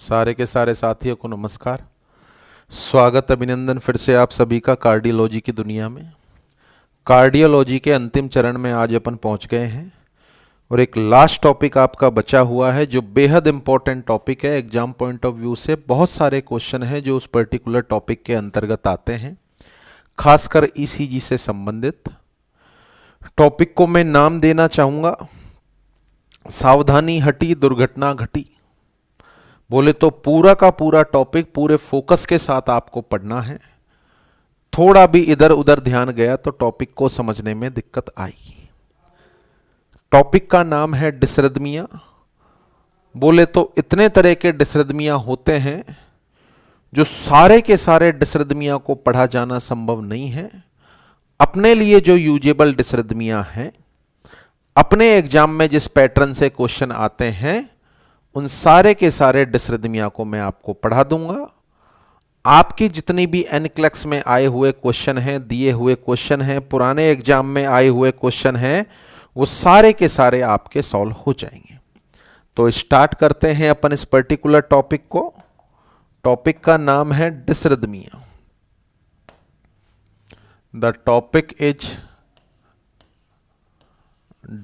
सारे के सारे साथियों को नमस्कार। स्वागत अभिनंदन फिर से आप सभी का कार्डियोलॉजी की दुनिया में। कार्डियोलॉजी के अंतिम चरण में आज अपन पहुंच गए हैं और एक लास्ट टॉपिक आपका बचा हुआ है जो बेहद इंपॉर्टेंट टॉपिक है। एग्जाम पॉइंट ऑफ व्यू से बहुत सारे क्वेश्चन हैं जो उस पर्टिकुलर टॉपिक के अंतर्गत आते हैं, खासकर ईसीजी से संबंधित। टॉपिक को मैं नाम देना चाहूँगा, सावधानी हटी दुर्घटना घटी। बोले तो पूरा का पूरा टॉपिक पूरे फोकस के साथ आपको पढ़ना है। थोड़ा भी इधर उधर ध्यान गया तो टॉपिक को समझने में दिक्कत आई। टॉपिक का नाम है डिसरिदमिया। बोले तो इतने तरह के डिसरिदमिया होते हैं जो सारे के सारे डिसरिदमिया को पढ़ा जाना संभव नहीं है। अपने लिए जो यूजेबल डिसरिदमिया हैं, अपने एग्जाम में जिस पैटर्न से क्वेश्चन आते हैं, उन सारे के सारे डिसरिदमिया को मैं आपको पढ़ा दूंगा। आपकी जितनी भी एनक्लेक्स में आए हुए क्वेश्चन हैं, दिए हुए क्वेश्चन हैं, पुराने एग्जाम में आए हुए क्वेश्चन हैं, वो सारे के सारे आपके सॉल्व हो जाएंगे। तो स्टार्ट करते हैं अपन इस पर्टिकुलर टॉपिक को। टॉपिक का नाम है dysrhythmia. The topic is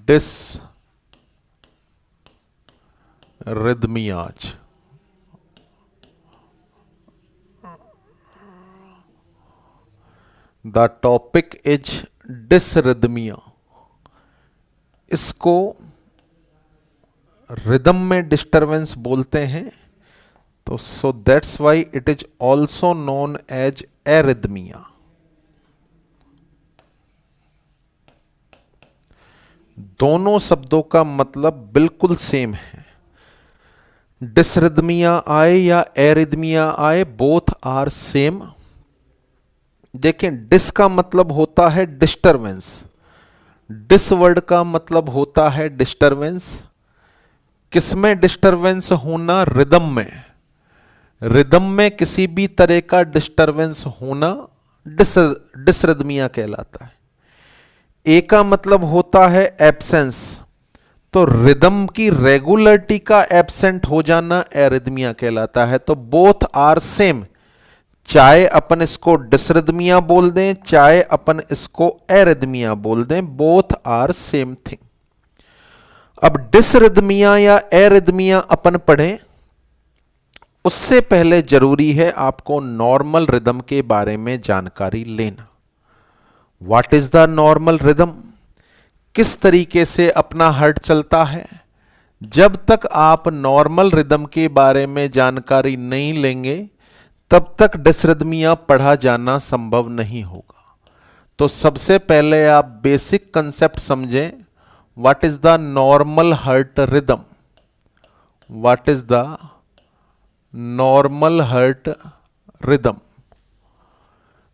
dysrhythmias. The topic is dysrhythmia. इसको रिदम में डिस्टरबेंस बोलते हैं, तो so that's why it is also known as arrhythmia. दोनों शब्दों का मतलब बिल्कुल सेम है। डिसरिदमिया आए या एरिदमिया आए, बोथ आर सेम। देखें, डिस का मतलब होता है डिस्टरबेंस, डिस वर्ड का मतलब होता है डिस्टरबेंस। किसमें डिस्टरबेंस होना? रिदम में। रिदम में किसी भी तरह का डिस्टरबेंस होना डिसरिदमिया कहलाता है। ए का मतलब होता है एब्सेंस, तो रिदम की रेगुलरिटी का एब्सेंट हो जाना एरिदमिया कहलाता है। तो बोथ आर सेम, चाहे अपन इसको डिसरिदमिया बोल दें, चाहे अपन इसको एरिदमिया बोल दें, बोथ आर सेम थिंग। अब डिसरिदमिया या एरिदमिया अपन पढ़ें, उससे पहले जरूरी है आपको नॉर्मल रिदम के बारे में जानकारी लेना। What is the normal rhythm? किस तरीके से अपना हार्ट चलता है? जब तक आप नॉर्मल रिदम के बारे में जानकारी नहीं लेंगे, तब तक डिसरिदमिया पढ़ा जाना संभव नहीं होगा। तो सबसे पहले आप बेसिक कंसेप्ट समझें। What is the normal heart rhythm? What is the normal heart rhythm?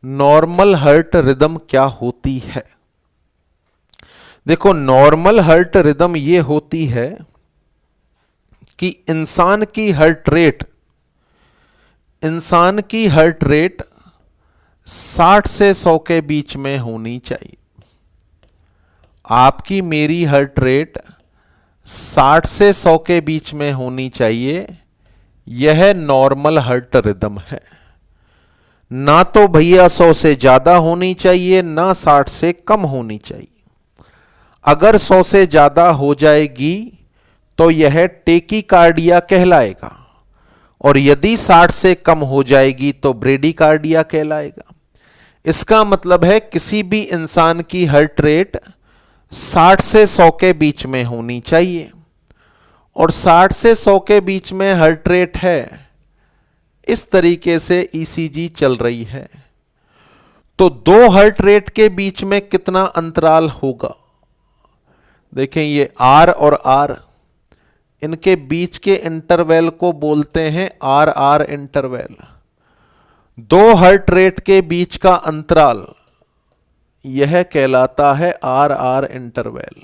Normal heart rhythm क्या होती है? देखो, नॉर्मल हार्ट रिदम ये होती है कि इंसान की हार्ट रेट 60 से 100 के बीच में होनी चाहिए। आपकी मेरी हार्ट रेट 60 से 100 के बीच में होनी चाहिए। यह नॉर्मल हार्ट रिदम है। ना तो भैया 100 से ज्यादा होनी चाहिए, ना 60 से कम होनी चाहिए। अगर 100 से ज्यादा हो जाएगी तो यह टेकीकार्डिया कहलाएगा, और यदि 60 से कम हो जाएगी तो ब्रेडिकार्डिया कहलाएगा। इसका मतलब है किसी भी इंसान की हार्ट रेट 60 से 100 के बीच में होनी चाहिए, और 60 से 100 के बीच में हार्ट रेट है। इस तरीके से ईसीजी चल रही है। तो दो हार्ट रेट के बीच में कितना अंतराल होगा? देखें, ये आर और आर, इनके बीच के इंटरवल को बोलते हैं आर आर इंटरवल। दो हार्ट रेट के बीच का अंतराल यह कहलाता है आर आर इंटरवल।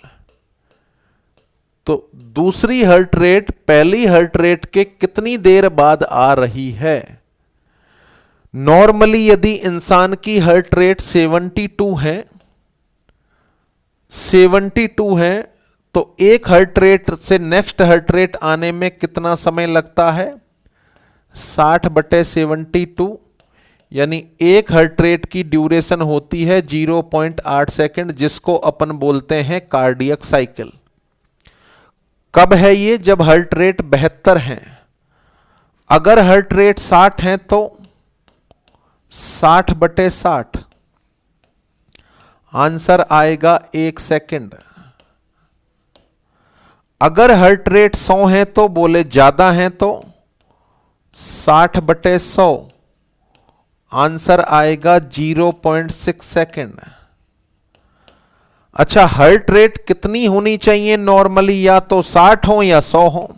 तो दूसरी हार्ट रेट पहली हार्ट रेट के कितनी देर बाद आ रही है? नॉर्मली यदि इंसान की हार्ट रेट 72 है, तो एक हार्ट रेट से नेक्स्ट हार्ट रेट आने में कितना समय लगता है? 60/72 यानी एक हार्ट रेट की ड्यूरेशन होती है 0.8 सेकेंड, जिसको अपन बोलते हैं कार्डियक साइकिल। कब है ये? जब हार्ट रेट 72 है। अगर हार्ट रेट 60 है तो 60/60, आंसर आएगा 1 सेकेंड। अगर हार्ट रेट 100 है तो बोले ज्यादा है तो 60/100, आंसर आएगा 0.6 सेकेंड। अच्छा, हार्ट रेट कितनी होनी चाहिए नॉर्मली? या तो 60 हो या 100 हो।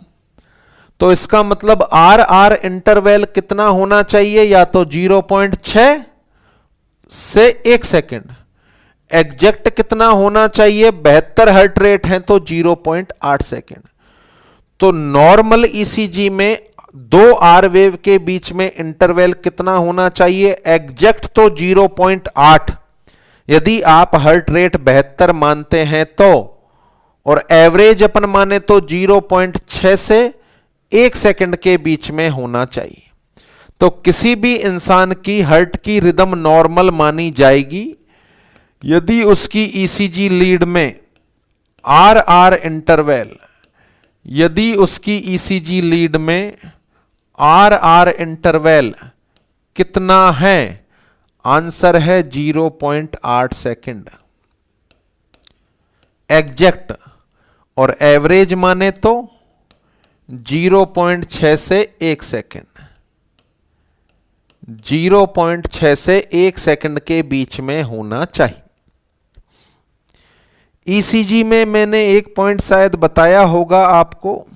तो इसका मतलब आर इंटरवल कितना होना चाहिए? या तो 0.6 से 1 सेकेंड। एग्जैक्ट कितना होना चाहिए? 72 हार्ट रेट है तो 0.8 सेकेंड। तो नॉर्मल ईसीजी में दो आर वेव के बीच में इंटरवल कितना होना चाहिए? एग्जैक्ट तो 0.8 यदि आप हार्ट रेट 72 मानते हैं तो, और एवरेज अपन माने तो 0.6 से 1 सेकेंड के बीच में होना चाहिए। तो किसी भी इंसान की हार्ट की रिदम नॉर्मल मानी जाएगी यदि उसकी ईसीजी लीड में आर इंटरवल, यदि उसकी ईसीजी लीड में आर इंटरवल कितना है? आंसर है 0.8 सेकेंड एग्जैक्ट, और एवरेज माने तो 0.6 से 1 सेकेंड। 0.6 से 1 सेकेंड के बीच में होना चाहिए। ईसीजी में मैंने एक पॉइंट शायद बताया होगा आपको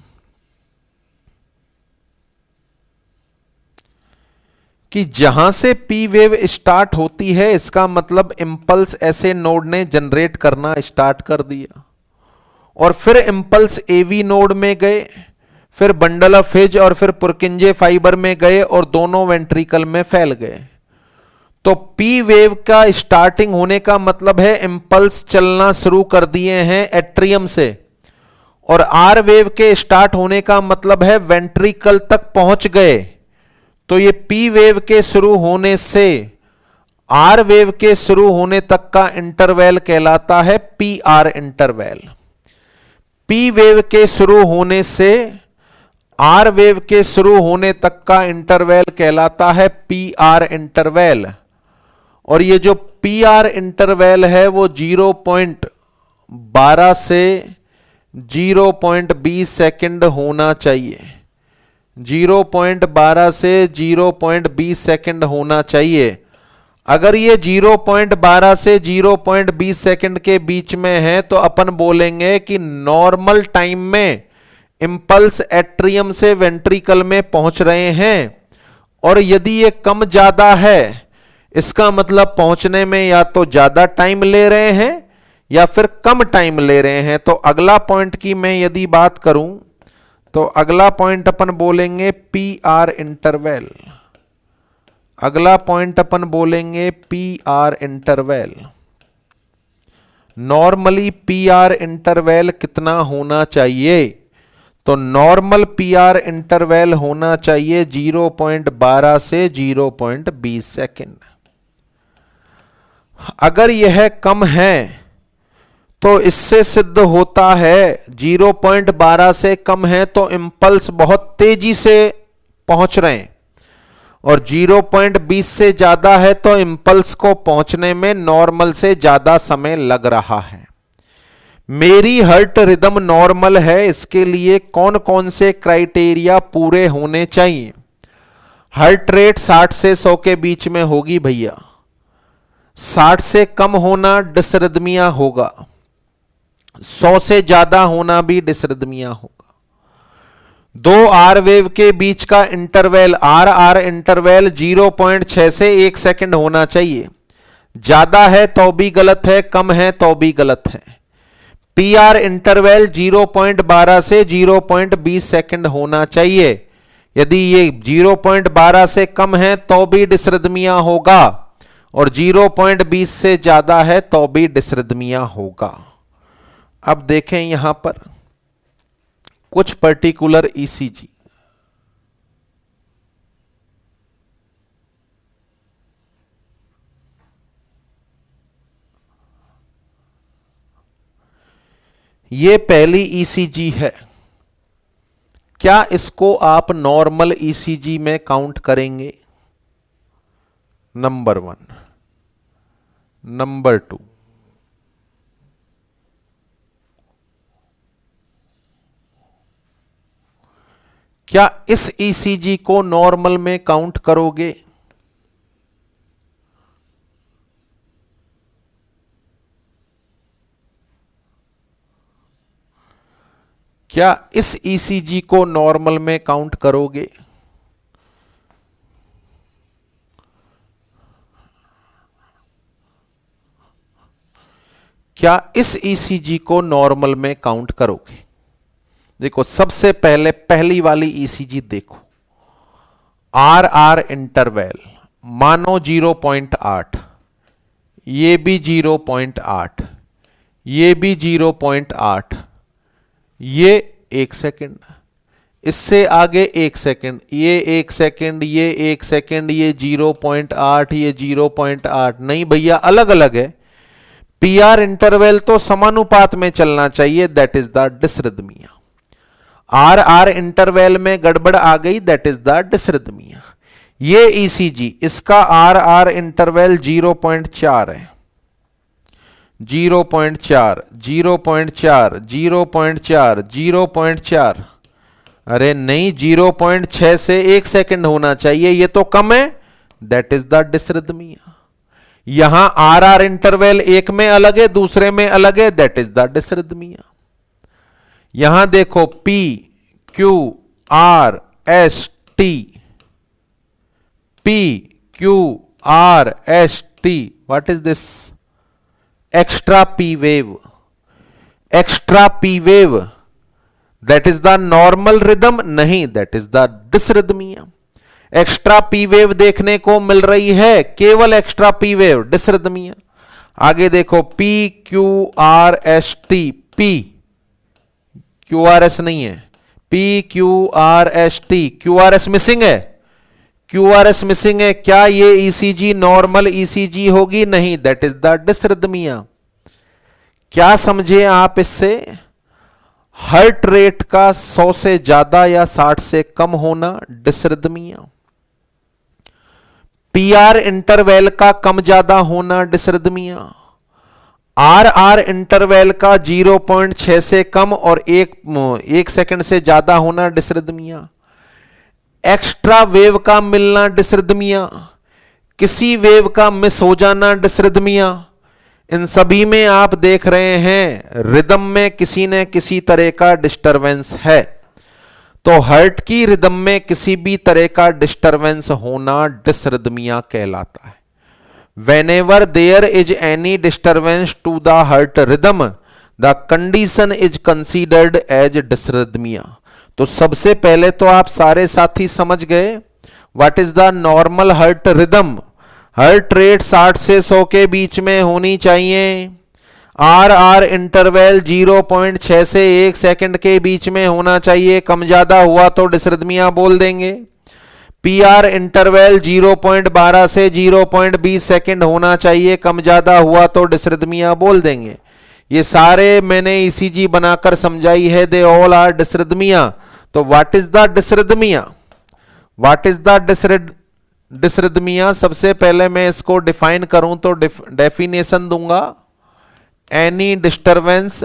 कि जहां से पी वेव स्टार्ट होती है, इसका मतलब इंपल्स ऐसे नोड ने जनरेट करना स्टार्ट कर दिया, और फिर इंपल्स एवी नोड में गए, फिर बंडल ऑफ हिज और फिर पुरकिंजे फाइबर में गए और दोनों वेंट्रिकल में फैल गए। तो पी वेव का स्टार्टिंग होने का मतलब है इंपल्स चलना शुरू कर दिए हैं एट्रियम से, और आर वेव के स्टार्ट होने का मतलब है वेंट्रिकल तक पहुंच गए। तो ये पी वेव के शुरू होने से आर वेव के शुरू होने तक का इंटरवल कहलाता है P R interval. P wave के शुरू होने से आर वेव के शुरू होने तक का इंटरवल कहलाता है पी आर इंटरवल, और ये जो पी आर इंटरवल है वो 0.12 से 0.20 सेकेंड होना चाहिए। 0.12 से 0.20 सेकेंड होना चाहिए। अगर ये 0.12 से 0.20 सेकेंड के बीच में है तो अपन बोलेंगे कि नॉर्मल टाइम में इंपल्स एट्रियम से वेंट्रिकल में पहुंच रहे हैं। और यदि ये कम ज्यादा है, इसका मतलब पहुंचने में या तो ज्यादा टाइम ले रहे हैं या फिर कम टाइम ले रहे हैं। तो अगला पॉइंट की मैं यदि बात करूं तो अगला पॉइंट अपन बोलेंगे पी आर इंटरवल। अगला पॉइंट अपन बोलेंगे P R interval. Normally P R interval कितना होना चाहिए? तो नॉर्मल पी आर इंटरवल होना चाहिए 0.12 से 0.20 सेकेंड। अगर यह कम है तो इससे सिद्ध होता है 0.12 से कम है तो इंपल्स बहुत तेजी से पहुंच रहे हैं, और 0.20 से ज्यादा है तो इंपल्स को पहुंचने में नॉर्मल से ज्यादा समय लग रहा है। मेरी हार्ट रिदम नॉर्मल है, इसके लिए कौन कौन से क्राइटेरिया पूरे होने चाहिए? हार्ट रेट 60 से 100 के बीच में होगी भैया। 60 से कम होना डिसरिदमिया होगा, 100 से ज्यादा होना भी डिसरिदमिया होगा। दो आर वेव के बीच का इंटरवल आर इंटरवल 0.6 से 1 सेकेंड होना चाहिए। ज्यादा है तो भी गलत है, कम है तो भी गलत है। पी आर इंटरवल 0.12 से 0.20 सेकेंड होना चाहिए। यदि ये 0.12 से कम है तो भी डिसरिदमिया होगा, और 0.20 से ज्यादा है तो भी डिसरिदमिया होगा। अब देखें यहां पर कुछ पर्टिकुलर ईसीजी। ये पहली ईसीजी है, क्या इसको आप नॉर्मल ईसीजी में काउंट करेंगे? नंबर 1। नंबर 2, क्या इस ईसीजी को नॉर्मल में काउंट करोगे? क्या इस ईसीजी को नॉर्मल में काउंट करोगे? क्या इस ईसीजी को नॉर्मल में काउंट करोगे? देखो, सबसे पहले पहली वाली ईसीजी देखो, आर आर इंटरवल मानो 0.8, ये भी 0.8, ये भी 0.8, ये 1 सेकंड, इससे आगे 1 सेकंड, ये 1 सेकंड, ये 1 सेकंड, ये 0.8, ये 0.8। नहीं भैया, अलग अलग है। पीआर इंटरवल तो समानुपात में चलना चाहिए, that is the dysrhythmia. R R interval में गड़बड़ आ गई, दैट इज द डिसरिदमिया। ये ईसीजी, इसका आर आर इंटरवल 0.4 है, 0.4, 0.4, 0.4, 0.4। अरे नहीं, 0.6 से 1 सेकंड होना चाहिए, ये तो कम है, दैट इज द डिसरिदमिया। यहां आर आर इंटरवल एक में अलग है, दूसरे में अलग है, दैट इज द डिसरिदमिया। यहां देखो, P Q R S T, P Q R S T, what is this? Extra P wave, extra P wave, that is the normal rhythm? नहीं, that is the dysrhythmia. Extra P wave देखने को मिल रही है, केवल extra P wave, डिसरिदमिया। आगे देखो, P Q R S T, P Q R S नहीं है, P Q R S T, Q R S missing है, क्यू आर एस मिसिंग है। क्या ये ईसीजी नॉर्मल ईसीजी होगी? नहीं, दैट इज द डिसरिदमिया। क्या समझे आप इससे? हार्ट रेट का 100 से ज्यादा या 60 से कम होना, डिसरिदमिया। पीआर इंटरवल का कम ज्यादा होना, डिसरिदमिया। आर आर इंटरवल का 0.6 से कम और 1 सेकंड से ज्यादा होना, डिसरिदमिया। एक्स्ट्रा वेव का मिलना, डिसरिदमिया। किसी वेव का मिस हो जाना, डिसरिदमिया। इन सभी में आप देख रहे हैं रिदम में किसी न किसी तरह का डिस्टरबेंस है। तो हार्ट की रिदम में किसी भी तरह का डिस्टरबेंस होना डिसरिदमिया कहलाता है। Whenever there is any disturbance to the heart rhythm, the condition is considered as dysrhythmia. तो सबसे पहले तो आप सारे साथी समझ गए what is the normal heart rhythm. Heart rate 60 से 100 के बीच में होनी चाहिए। आर आर इंटरवल 0.6 से 1 सेकंड के बीच में होना चाहिए, कम ज्यादा हुआ तो डिसरिदमिया बोल देंगे। पी आर इंटरवल 0.12 से 0.20 सेकंड होना चाहिए, कम ज्यादा हुआ तो डिसरिदमिया बोल देंगे। ये सारे मैंने ईसीजी बनाकर समझाई है, दे ऑल आर डिसरिदमिया। तो what is the dysrhythmia? What is the dysrhythmia? सबसे पहले मैं इसको डिफाइन करूं तो डेफिनेशन दूंगा, any disturbance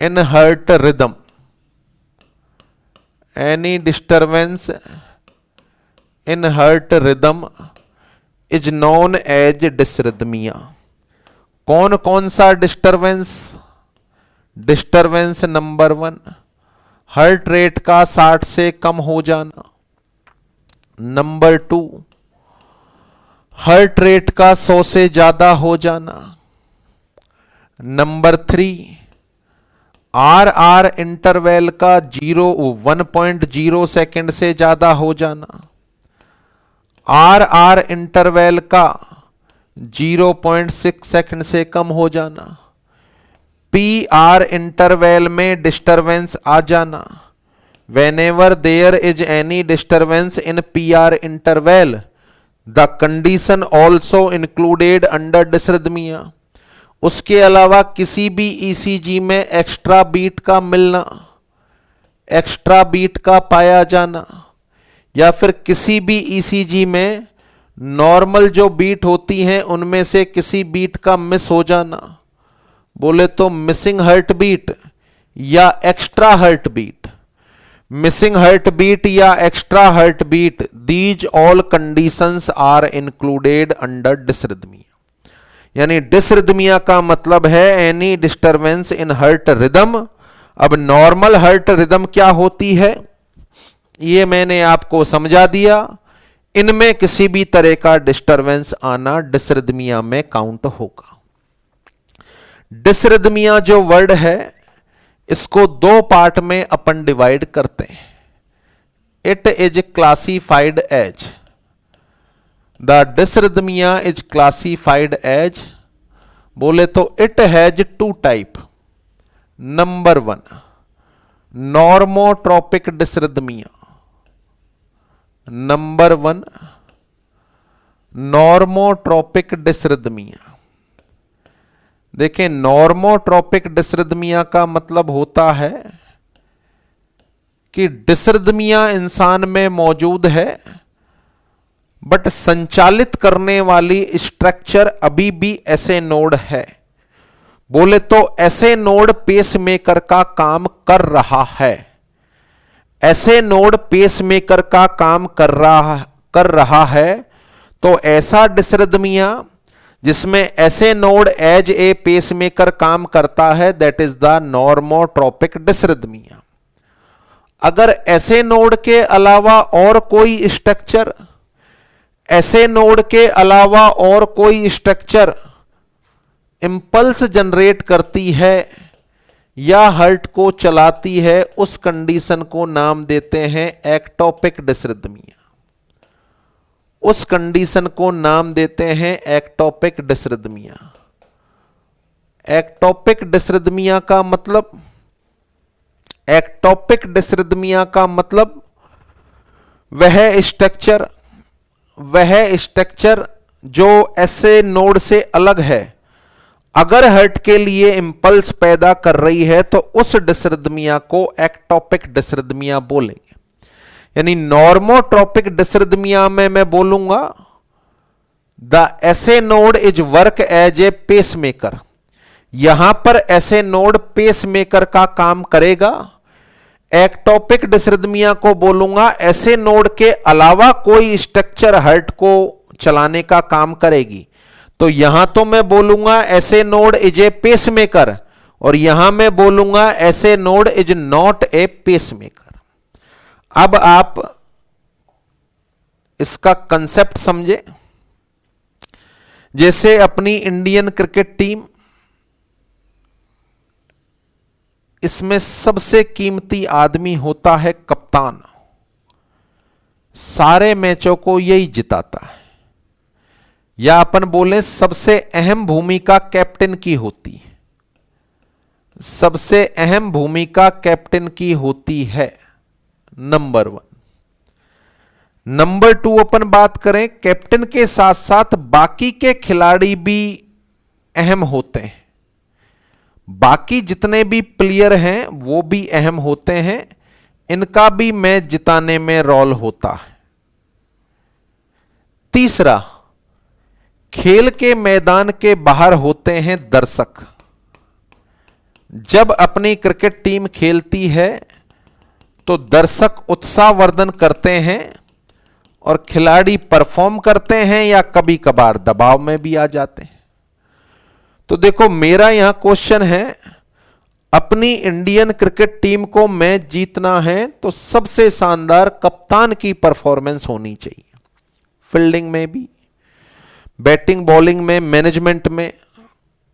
in heart rhythm, any disturbance in heart rhythm is known as dysrhythmia। कौन कौन सा disturbance? Disturbance number 1, heart rate का 60 से कम हो जाना। नंबर 2, हार्ट रेट का 100 से ज्यादा हो जाना। नंबर 3, आर आर इंटरवल का 1.0 सेकेंड से ज्यादा हो जाना। आर आर इंटरवल का 0.6 सेकेंड से कम हो जाना। पी आर इंटरवल में डिस्टरबेंस आ जाना। Whenever there is any disturbance in PR interval, the condition also included under डिसरिथमिया, उसके अलावा किसी भी ईसीजी में एक्स्ट्रा बीट का मिलना, एक्स्ट्रा बीट का पाया जाना, या फिर किसी भी ईसीजी में नॉर्मल जो बीट होती हैं उनमें से किसी बीट का मिस हो जाना, बोले तो मिसिंग हार्ट बीट या extra heart beat, missing heart beat या extra heart beat, these all conditions are included under dysrhythmia. यानी डिसरिथमिया का मतलब है any disturbance in heart rhythm. अब नॉर्मल हार्ट रिदम क्या होती है ये मैंने आपको समझा दिया, इनमें किसी भी तरह का डिस्टरबेंस आना डिसरिथमिया में काउंट होगा। डिसरिथमिया जो वर्ड है इसको दो पार्ट में अपन डिवाइड करते हैं। It is classified as, the dysrhythmia is classified as, बोले तो it has two type. Number 1 normotropic dysrhythmia, number 1 normotropic dysrhythmia. देखें, नॉर्मोट्रोपिक डिसरिथमिया का मतलब होता है कि डिसरिथमिया इंसान में मौजूद है बट संचालित करने वाली स्ट्रक्चर अभी भी ऐसे नोड है, बोले तो ऐसे नोड पेसमेकर का काम कर रहा है, ऐसे नोड पेसमेकर का काम कर रहा है। तो ऐसा डिसरिथमिया जिसमें ऐसे नोड एज ए पेसमेकर काम करता है, दैट इज द नॉर्मोट्रोपिक डिसरिथमिया। अगर ऐसे नोड के अलावा और कोई स्ट्रक्चर, ऐसे नोड के अलावा और कोई स्ट्रक्चर इंपल्स जनरेट करती है या हार्ट को चलाती है, उस कंडीशन को नाम देते हैं एक्टोपिक डिसरिथमिया। उस कंडीशन को नाम देते हैं एक्टोपिक डिसरिथमिया। एक्टोपिक डिसरिथमिया का मतलब, एक्टोपिक डिसरिथमिया का मतलब वह स्ट्रक्चर जो ऐसे नोड से अलग है, अगर हार्ट के लिए इंपल्स पैदा कर रही है तो उस डिसरिथमिया को एक्टोपिक डिसरिथमिया बोलेंगे। यानी नॉर्मोट्रोपिक डिसरिथमिया में मैं बोलूंगा the SA node is work as a pacemaker, यहां पर ऐसे नोड पेसमेकर का काम करेगा। एक्टोपिक डिसरिथमिया को बोलूंगा ऐसे नोड के अलावा कोई स्ट्रक्चर हार्ट को चलाने का काम करेगी। तो यहां तो मैं बोलूंगा ऐसे नोड इज ए पेसमेकर, और यहां मैं बोलूंगा ऐसे node is not A pacemaker. अब आप इसका कंसेप्ट समझे। जैसे अपनी इंडियन क्रिकेट टीम, इसमें सबसे कीमती आदमी होता है कप्तान, सारे मैचों को यही जिताता है, या अपन बोले सबसे अहम भूमिका कैप्टन की होती है, सबसे अहम भूमिका कैप्टन की होती है। नंबर 1। नंबर 2 अपन बात करें, कैप्टन के साथ साथ बाकी के खिलाड़ी भी अहम होते हैं, बाकी जितने भी प्लेयर हैं वो भी अहम होते हैं, इनका भी मैच जिताने में रोल होता है। तीसरा, खेल के मैदान के बाहर होते हैं दर्शक। जब अपनी क्रिकेट टीम खेलती है तो दर्शक उत्साहवर्धन करते हैं और खिलाड़ी परफॉर्म करते हैं या कभी कभार दबाव में भी आ जाते हैं। तो देखो, मेरा यहां क्वेश्चन है, अपनी इंडियन क्रिकेट टीम को मैच जीतना है तो सबसे शानदार कप्तान की परफॉर्मेंस होनी चाहिए, फील्डिंग में भी, बैटिंग बॉलिंग में, मैनेजमेंट में।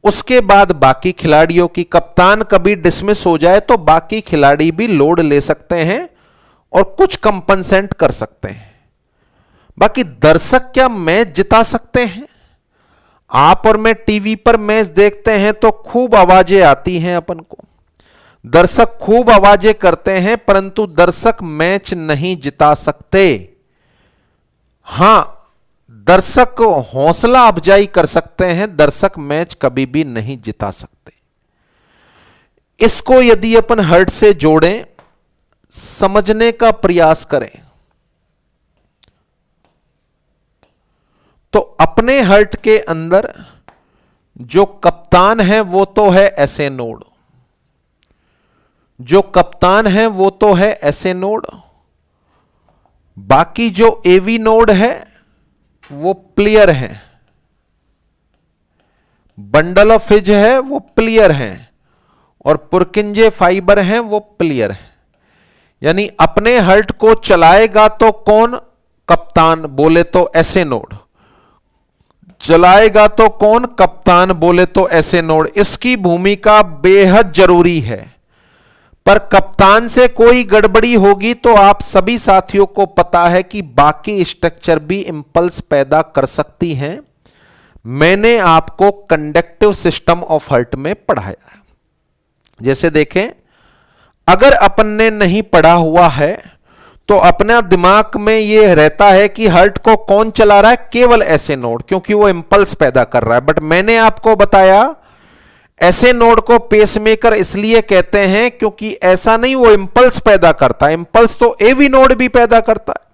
उसके बाद बाकी खिलाड़ियों की, कप्तान कभी डिसमिस हो जाए तो बाकी खिलाड़ी भी लोड ले सकते हैं और कुछ कंपनसेट कर सकते हैं। बाकी दर्शक क्या मैच जिता सकते हैं? आप और मैं टीवी पर मैच देखते हैं तो खूब आवाजें आती हैं अपन को, दर्शक खूब आवाजें करते हैं, परंतु दर्शक मैच नहीं जिता सकते। हां, दर्शक हौसला अफजाई कर सकते हैं, दर्शक मैच कभी भी नहीं जिता सकते। इसको यदि अपन हर्ट से जोड़ें, समझने का प्रयास करें, तो अपने हर्ट के अंदर जो कप्तान है वो तो है एसए नोड, जो कप्तान है वो तो है एसए नोड, बाकी जो एवी नोड है वो प्लेयर है, बंडल ऑफ हिज है वो प्लेयर है, और पुरकिंजे फाइबर हैं वो प्लेयर है। यानी अपने हर्ट को चलाएगा तो कौन? कप्तान, बोले तो एसए नोड। चलाएगा तो कौन? कप्तान, बोले तो एसए नोड। इसकी भूमिका बेहद जरूरी है, पर कप्तान से कोई गड़बड़ी होगी तो आप सभी साथियों को पता है कि बाकी स्ट्रक्चर भी इंपल्स पैदा कर सकती हैं। मैंने आपको कंडक्टिव सिस्टम ऑफ हर्ट में पढ़ाया है। जैसे देखें, अगर अपन ने नहीं पढ़ा हुआ है तो अपना दिमाग में यह रहता है कि हर्ट को कौन चला रहा है? केवल एसए नोड, क्योंकि वो इंपल्स पैदा कर रहा है। बट मैंने आपको बताया एसए नोड को पेसमेकर इसलिए कहते हैं क्योंकि ऐसा नहीं वो इंपल्स पैदा करता है, इंपल्स तो एवी नोड भी पैदा करता है,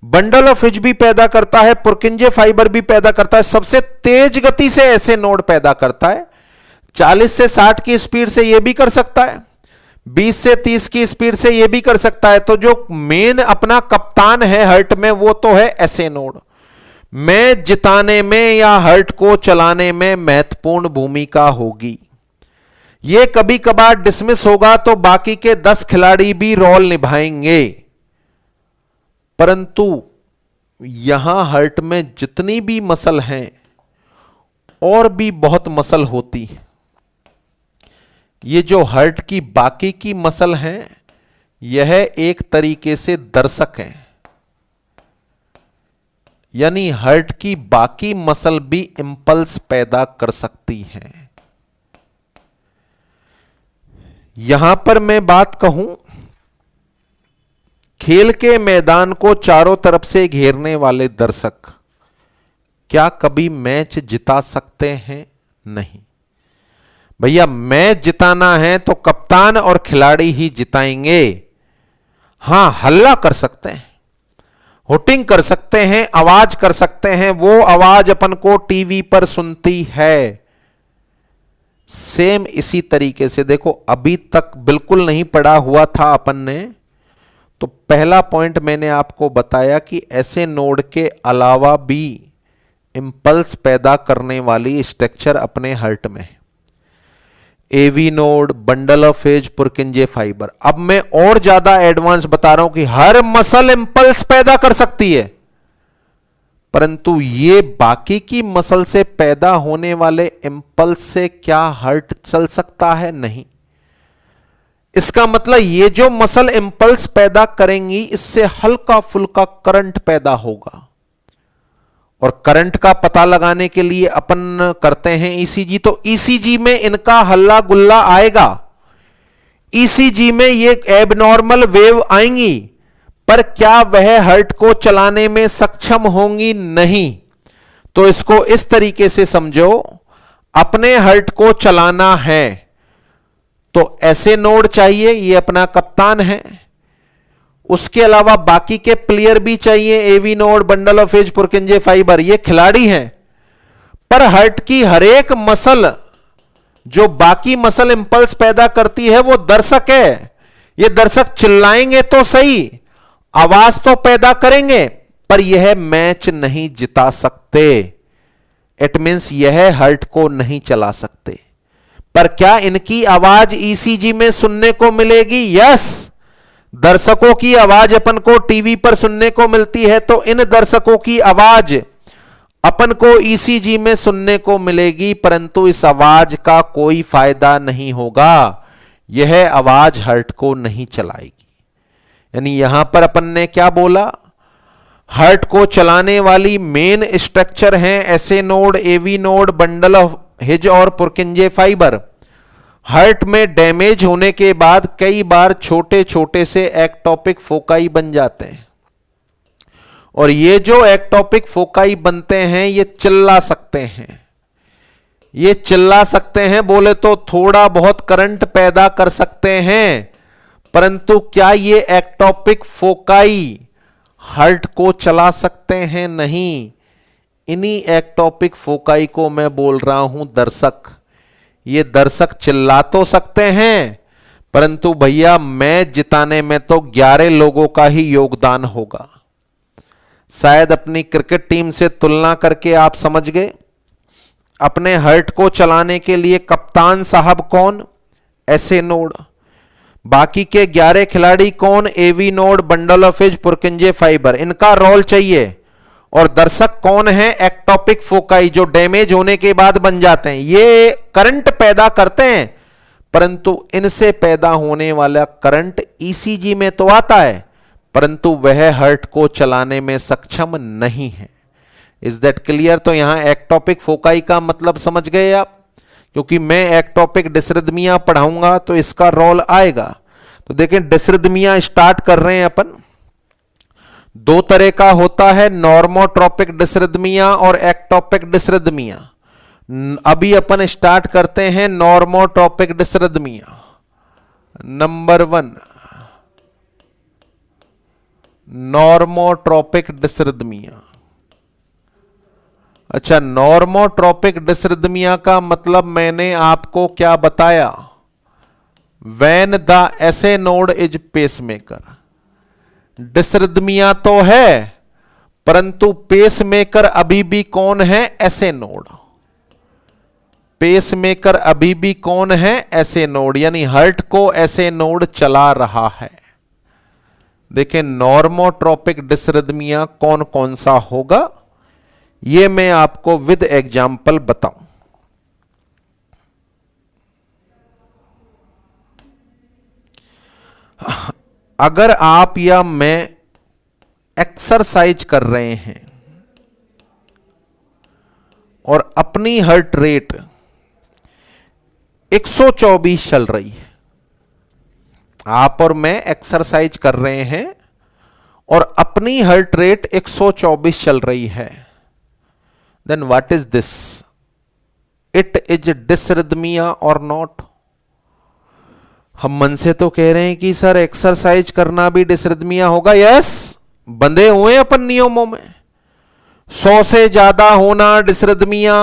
बंडल ऑफ हिज भी पैदा करता है, पुरकिंजे फाइबर भी पैदा करता है। सबसे तेज गति से एसए नोड पैदा करता है। 40 से 60 की स्पीड से यह भी कर सकता है, 20 से 30 की स्पीड से यह भी कर सकता है। तो जो मेन अपना कप्तान है हर्ट में वो तो है एसए नोड। मैच जिताने में या हर्ट को चलाने में महत्वपूर्ण भूमिका होगी। यह कभी कभार डिसमिस होगा तो बाकी के 10 खिलाड़ी भी रोल निभाएंगे, परंतु यहां हर्ट में जितनी भी मसल हैं और भी बहुत मसल होती है। ये जो हर्ट की बाकी की मसल हैं, यह एक तरीके से दर्शक हैं। यानी हर्ट की बाकी मसल भी इंपल्स पैदा कर सकती हैं। यहां पर मैं बात कहूं, खेल के मैदान को चारों तरफ से घेरने वाले दर्शक क्या कभी मैच जिता सकते हैं? नहीं भैया, मैच जिताना है तो कप्तान और खिलाड़ी ही जिताएंगे। हां, हल्ला कर सकते हैं, हुटिंग कर सकते हैं, आवाज कर सकते हैं, वो आवाज अपन को टीवी पर सुनती है। सेम इसी तरीके से देखो, अभी तक बिल्कुल नहीं पढ़ा हुआ था अपन ने, तो पहला पॉइंट मैंने आपको बताया कि ऐसे नोड के अलावा भी इंपल्स पैदा करने वाली स्ट्रक्चर अपने हर्ट में, AV node, bundle of His, Purkinje fibre. अब मैं और ज्यादा एडवांस बता रहा हूं कि हर मसल इंपल्स पैदा कर सकती है, परंतु ये बाकी की मसल से पैदा होने वाले इंपल्स से क्या हर्ट चल सकता है? नहीं। इसका मतलब ये जो मसल इंपल्स पैदा करेंगी, इससे हल्का फुल्का करंट पैदा होगा, और करंट का पता लगाने के लिए अपन करते हैं ईसीजी। तो ईसीजी में इनका हल्ला गुल्ला आएगा, ईसीजी में ये एबनॉर्मल वेव आएंगी, पर क्या वह हर्ट को चलाने में सक्षम होंगी? नहीं। तो इसको इस तरीके से समझो, अपने हर्ट को चलाना है तो ऐसे नोड चाहिए, ये अपना कप्तान है, उसके अलावा बाकी के प्लेयर भी चाहिए, AV node, bundle of His, Purkinje fibre, ये खिलाड़ी हैं। पर हर्ट की हर एक मसल, जो बाकी मसल इंपल्स पैदा करती है, वो दर्शक है। ये दर्शक चिल्लाएंगे तो सही, आवाज तो पैदा करेंगे, पर यह मैच नहीं जिता सकते। इट मींस यह हर्ट को नहीं चला सकते। पर क्या इनकी आवाज ईसीजी में सुनने को मिलेगी? यस। दर्शकों की आवाज अपन को टीवी पर सुनने को मिलती है, तो इन दर्शकों की आवाज अपन को ईसीजी में सुनने को मिलेगी, परंतु इस आवाज का कोई फायदा नहीं होगा। यह आवाज हर्ट को नहीं चलाएगी। यानी यहां पर अपन ने क्या बोला? हर्ट को चलाने वाली मेन स्ट्रक्चर हैं SA node, AV node, bundle of His और पुरकिंजे फाइबर। हर्ट में डैमेज होने के बाद कई बार छोटे छोटे से एक्टोपिक फोकाई बन जाते हैं, और ये जो एक्टोपिक फोकाई बनते हैं ये चिल्ला सकते हैं, ये चिल्ला सकते हैं, बोले तो थोड़ा बहुत करंट पैदा कर सकते हैं, परंतु क्या ये एक्टोपिक फोकाई हार्ट को चला सकते हैं? नहीं। इन्हीं एक्टोपिक फोकाई को मैं बोल रहा हूं दर्शक। ये दर्शक चिल्ला तो सकते हैं, परंतु भैया मैच जिताने में तो 11 लोगों का ही योगदान होगा। शायद अपनी क्रिकेट टीम से तुलना करके आप समझ गए। अपने हार्ट को चलाने के लिए कप्तान साहब कौन? SA node. बाकी के 11 खिलाड़ी कौन? AV node, bundle of His, Purkinje fibre. इनका रोल चाहिए। और दर्शक कौन है? एक्टोपिक फोकाई, जो डैमेज होने के बाद बन जाते हैं। ये करंट पैदा करते हैं, परंतु इनसे पैदा होने वाला करंट ईसीजी में तो आता है, परंतु वह हार्ट को चलाने में सक्षम नहीं है। Is that clear? तो यहां एक्टोपिक फोकाई का मतलब समझ गए आप? क्योंकि मैं एक्टोपिक डिसरिथमिया पढ़ाऊंगा तो इसका रोल आएगा। तो देखें, डिसरिथमिया स्टार्ट कर रहे हैं अपन। दो तरह का होता है, नॉर्मोट्रोपिक डिसरिथमिया और एक्टोपिक डिसरिथमिया। अभी अपन स्टार्ट करते हैं नॉर्मोट्रोपिक डिसरिथमिया। Number 1, normotropic डिसरिथमिया। अच्छा, नॉर्मोट्रोपिक डिसरिथमिया का मतलब मैंने आपको क्या बताया? When the SA node is pacemaker. डिसरिथमिया तो है, परंतु पेसमेकर अभी भी कौन है? SA node. पेसमेकर अभी भी कौन है? एसए नोड, यानी हार्ट को एसए नोड चला रहा है। देखें, नॉर्मोट्रोपिक डिसरिथमिया कौन कौन सा होगा, ये मैं आपको विद एग्जाम्पल बताऊं। अगर आप या मैं एक्सरसाइज कर रहे हैं और अपनी हार्ट रेट 124 चल रही है, आप और मैं एक्सरसाइज कर रहे हैं और अपनी हार्ट रेट 124 चल रही है, then what is this? It is dysrhythmia और नॉट? हम मन से तो कह रहे हैं कि सर एक्सरसाइज करना भी डिसरिथमिया होगा। यस, बंधे हुए हैं अपन नियमों में। 100 से ज्यादा होना डिसरिथमिया,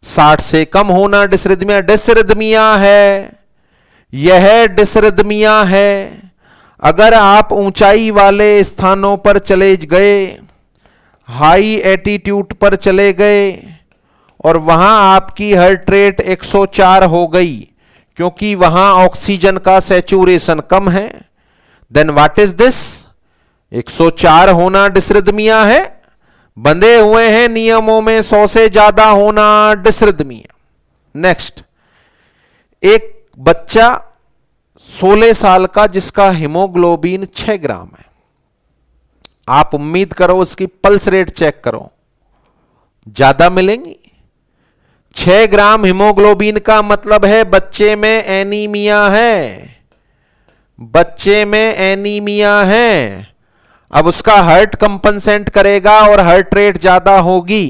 60 से कम होना डिसरिथमिया। डिसरिथमिया है, यह डिसरिथमिया है। अगर आप ऊंचाई वाले स्थानों पर चले गए, हाई एटीट्यूड पर चले गए और वहां आपकी हार्ट रेट 104 हो गई, क्योंकि वहां ऑक्सीजन का सैचुरेशन कम है, देन व्हाट इज दिस? 104 होना डिसरिथमिया है। बंधे हुए हैं नियमों में, 100 से ज्यादा होना डिसरिथमिया। नेक्स्ट, एक बच्चा 16 साल का जिसका हीमोग्लोबिन 6 ग्राम है, आप उम्मीद करो उसकी पल्स रेट चेक करो, ज्यादा मिलेंगी। 6 ग्राम हीमोग्लोबिन का मतलब है बच्चे में एनीमिया है, बच्चे में एनीमिया है। अब उसका हार्ट कंपनसेट करेगा और हार्ट रेट ज्यादा होगी।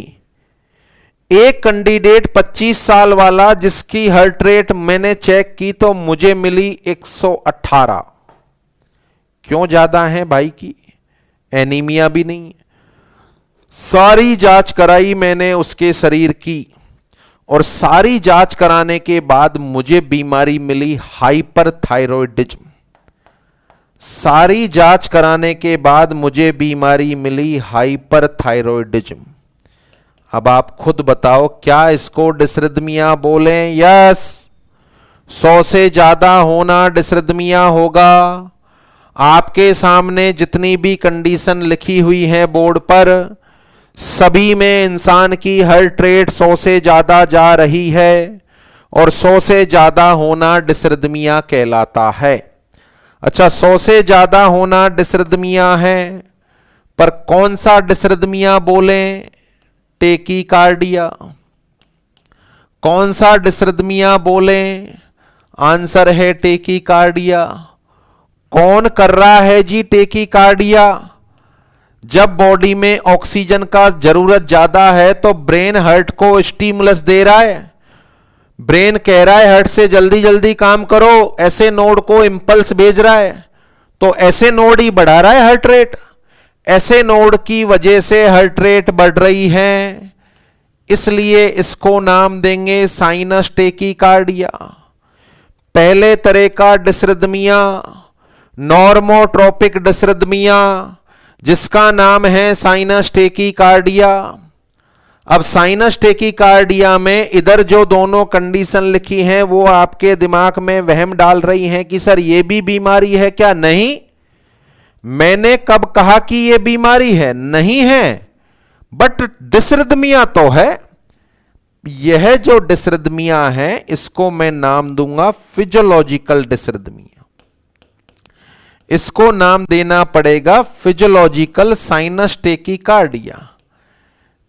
एक कैंडिडेट 25 साल वाला जिसकी हार्ट रेट मैंने चेक की तो मुझे मिली 118। क्यों ज्यादा है भाई की? एनीमिया भी नहीं है। सारी जांच कराई मैंने उसके शरीर की और सारी जांच कराने के बाद मुझे बीमारी मिली हाइपरथायरॉयडिज्म। सारी जांच कराने के बाद मुझे बीमारी मिली हाइपरथायरॉयडिज्म। अब आप खुद बताओ, क्या इसको डिसरिथमिया बोलें? यस, 100 से ज्यादा होना डिसरिथमिया होगा। आपके सामने जितनी भी कंडीशन लिखी हुई है बोर्ड पर, सभी में इंसान की हार्ट रेट 100 से ज्यादा जा रही है और 100 से ज्यादा होना डिसरिथमिया कहलाता है। अच्छा, 100 से ज्यादा होना डिसरिथमिया है, पर कौन सा डिसरिथमिया बोलें? टेकीकार्डिया। कौन सा डिसरिथमिया बोलें? आंसर है टेकीकार्डिया। कौन कर रहा है जी टेकीकार्डिया? जब बॉडी में ऑक्सीजन का जरूरत ज्यादा है तो ब्रेन हार्ट को स्टिमुलस दे रहा है, ब्रेन कह रहा है हार्ट से जल्दी जल्दी काम करो, ऐसे नोड को इंपल्स भेज रहा है, तो ऐसे नोड ही बढ़ा रहा है हार्ट रेट। ऐसे नोड की वजह से हार्ट रेट बढ़ रही है, इसलिए इसको नाम देंगे साइनस टेकीकार्डिया। पहले तरह का डिसरिथमिया नॉर्मोट्रोपिक डिसरिथमिया, जिसका नाम है साइनस टेकीकार्डिया। अब साइनस टेकीकार्डिया में इधर जो दोनों कंडीशन लिखी हैं वो आपके दिमाग में वहम डाल रही हैं कि सर ये भी बीमारी है क्या? नहीं, मैंने कब कहा कि ये बीमारी है? नहीं है, बट डिसरिथमिया तो है। यह जो डिसरिथमिया है इसको मैं नाम दूंगा फिजियोलॉजिकल डिसरिथमिया। इसको नाम देना पड़ेगा physiological sinus tachycardia.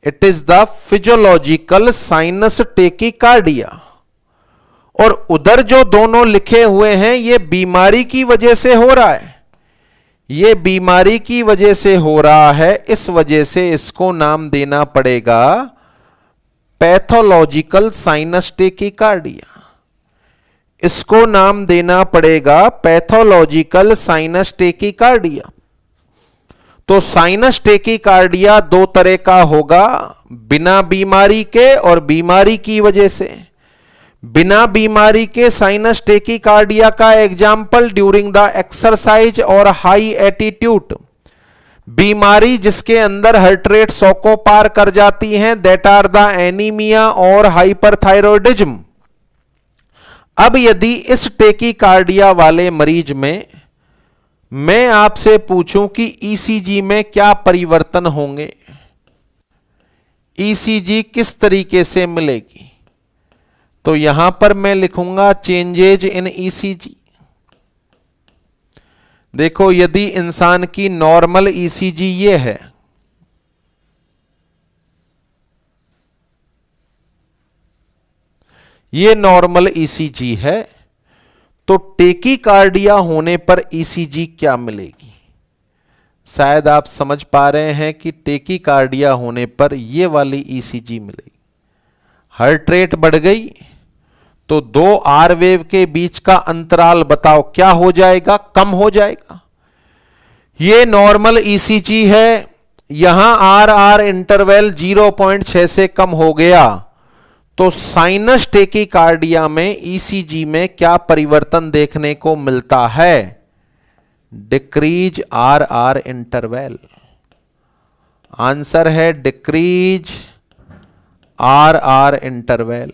It is the physiological sinus tachycardia. और उधर जो दोनों लिखे हुए हैं ये बीमारी की वजह से हो रहा है, ये बीमारी की वजह से हो रहा है, इस वजह से इसको नाम देना पड़ेगा पैथोलॉजिकल साइनस टेकीकार्डिया। इसको नाम देना पड़ेगा पैथोलॉजिकल साइनस टेकीकार्डिया। तो साइनस टेकीकार्डिया दो तरह का होगा, बिना बीमारी के और बीमारी की वजह से। बिना बीमारी के साइनस टेकीकार्डिया का एग्जाम्पल ड्यूरिंग द एक्सरसाइज और हाई एटीट्यूड। बीमारी जिसके अंदर हार्ट रेट 100 को पार कर जाती हैं, दैट आर द एनीमिया और हाइपरथायरॉयडिज्म। अब यदि इस टेकीकार्डिया वाले मरीज में मैं आपसे पूछूं कि ईसीजी में क्या परिवर्तन होंगे, ईसीजी किस तरीके से मिलेगी, तो यहां पर मैं लिखूंगा चेंजेज इन ईसीजी। देखो, यदि इंसान की नॉर्मल ईसीजी ये है, ये नॉर्मल ईसीजी है, तो टेकीकार्डिया होने पर ईसीजी क्या मिलेगी? शायद आप समझ पा रहे हैं कि टेकीकार्डिया होने पर ये वाली ईसीजी मिलेगी। हार्ट रेट बढ़ गई तो दो आर वेव के बीच का अंतराल बताओ क्या हो जाएगा? कम हो जाएगा। ये नॉर्मल ईसीजी है, यहां आर आर इंटरवल 0.6 से कम हो गया, तो साइनस टेकीकार्डिया में ईसीजी में क्या परिवर्तन देखने को मिलता है? Decrease R R interval. Answer है decrease R R interval.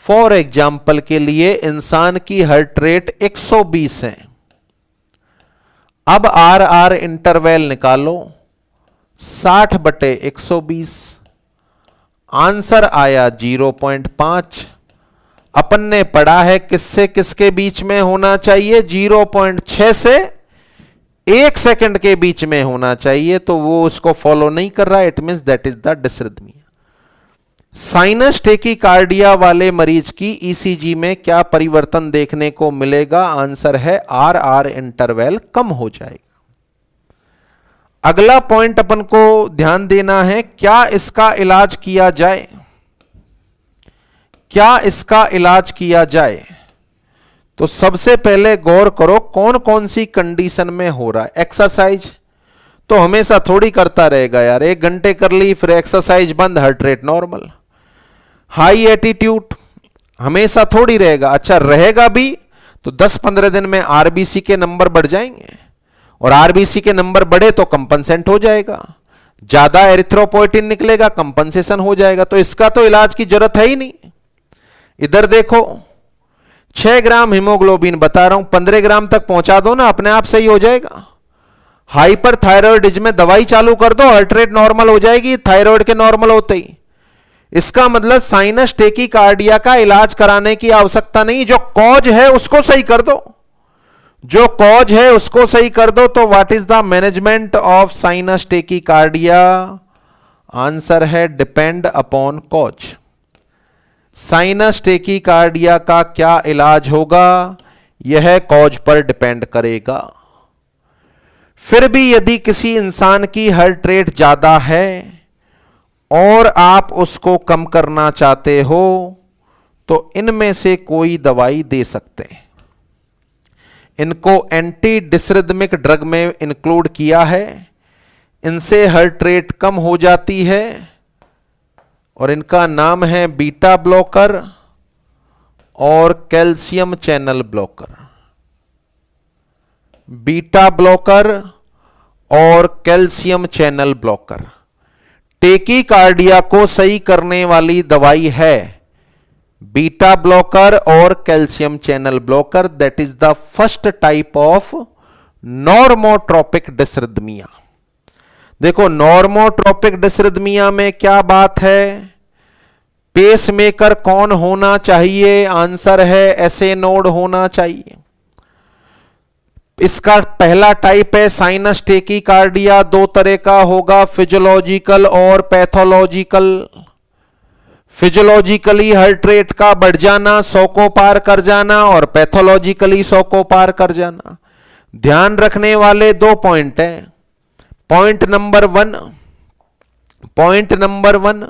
For example के लिए इंसान की हार्ट रेट 120 है, अब आर आर इंटरवल निकालो 60/120, आंसर आया 0.5। अपन ने पढ़ा है किससे किसके बीच में होना चाहिए? 0.6 से 1 सेकंड के बीच में होना चाहिए, तो वो उसको फॉलो नहीं कर रहा, it means that is the डिसरिथमिया। Sinus tachycardia वाले मरीज की ईसीजी में क्या परिवर्तन देखने को मिलेगा? आंसर है आर आर इंटरवल कम हो जाएगा। अगला पॉइंट अपन को ध्यान देना है, क्या इसका इलाज किया जाए? क्या इसका इलाज किया जाए? तो सबसे पहले गौर करो कौन कौन सी कंडीशन में हो रहा है। एक्सरसाइज तो हमेशा थोड़ी करता रहेगा यार, 1 घंटे कर ली फिर एक्सरसाइज बंद, heart rate normal. High attitude हमेशा थोड़ी रहेगा, अच्छा रहेगा भी तो 10-15 दिन में आरबीसी के नंबर बढ़ जाएंगे, और आरबीसी के नंबर बढ़े तो कंपनसेंट हो जाएगा, ज्यादा एरिथ्रोपोइटिन निकलेगा, कंपनसेशन हो जाएगा, तो इसका तो इलाज की जरूरत है ही नहीं। इधर देखो 6 ग्राम हीमोग्लोबिन बता रहा हूं, 15 ग्राम तक पहुंचा दो ना, अपने आप सही हो जाएगा। हाइपरथायरॉयडिज्म में दवाई चालू कर दो, हार्ट रेट नॉर्मल हो जाएगी थायराइड के नॉर्मल होते ही। इसका मतलब साइनस टेकीकार्डिया का इलाज कराने की आवश्यकता नहीं, जो कॉज है उसको सही कर दो, जो कॉज है उसको सही कर दो। तो what is the management of sinus tachycardia? Answer है depend upon cause. Sinus tachycardia का क्या इलाज होगा? यह कॉज पर डिपेंड करेगा। फिर भी यदि किसी इंसान की हार्ट रेट ज्यादा है और आप उसको कम करना चाहते हो तो इनमें से कोई दवाई दे सकते हैं। इनको एंटी डिसरिथमिक ड्रग में इंक्लूड किया है। इनसे हार्ट रेट कम हो जाती है और इनका नाम है बीटा ब्लॉकर और calcium channel blocker. Beta blocker और कैल्शियम चैनल ब्लॉकर टेकीकार्डिया को सही करने वाली दवाई है। बीटा ब्लॉकर और calcium channel blocker, that is the first type of normotropic dysrhythmia. देखो, नॉर्मोट्रोपिक डिसरिथमिया में क्या बात है, पेसमेकर कौन होना चाहिए? आंसर है एसए नोड होना चाहिए। इसका पहला टाइप है साइनस टेकीकार्डिया। दो तरह का होगा, फिजियोलॉजिकल और पैथोलॉजिकल। फिजियोलॉजिकली हार्ट रेट का बढ़ जाना, 100 को पार कर जाना, और पैथोलॉजिकली 100 को पार कर जाना। ध्यान रखने वाले 2 पॉइंट हैं। पॉइंट नंबर वन,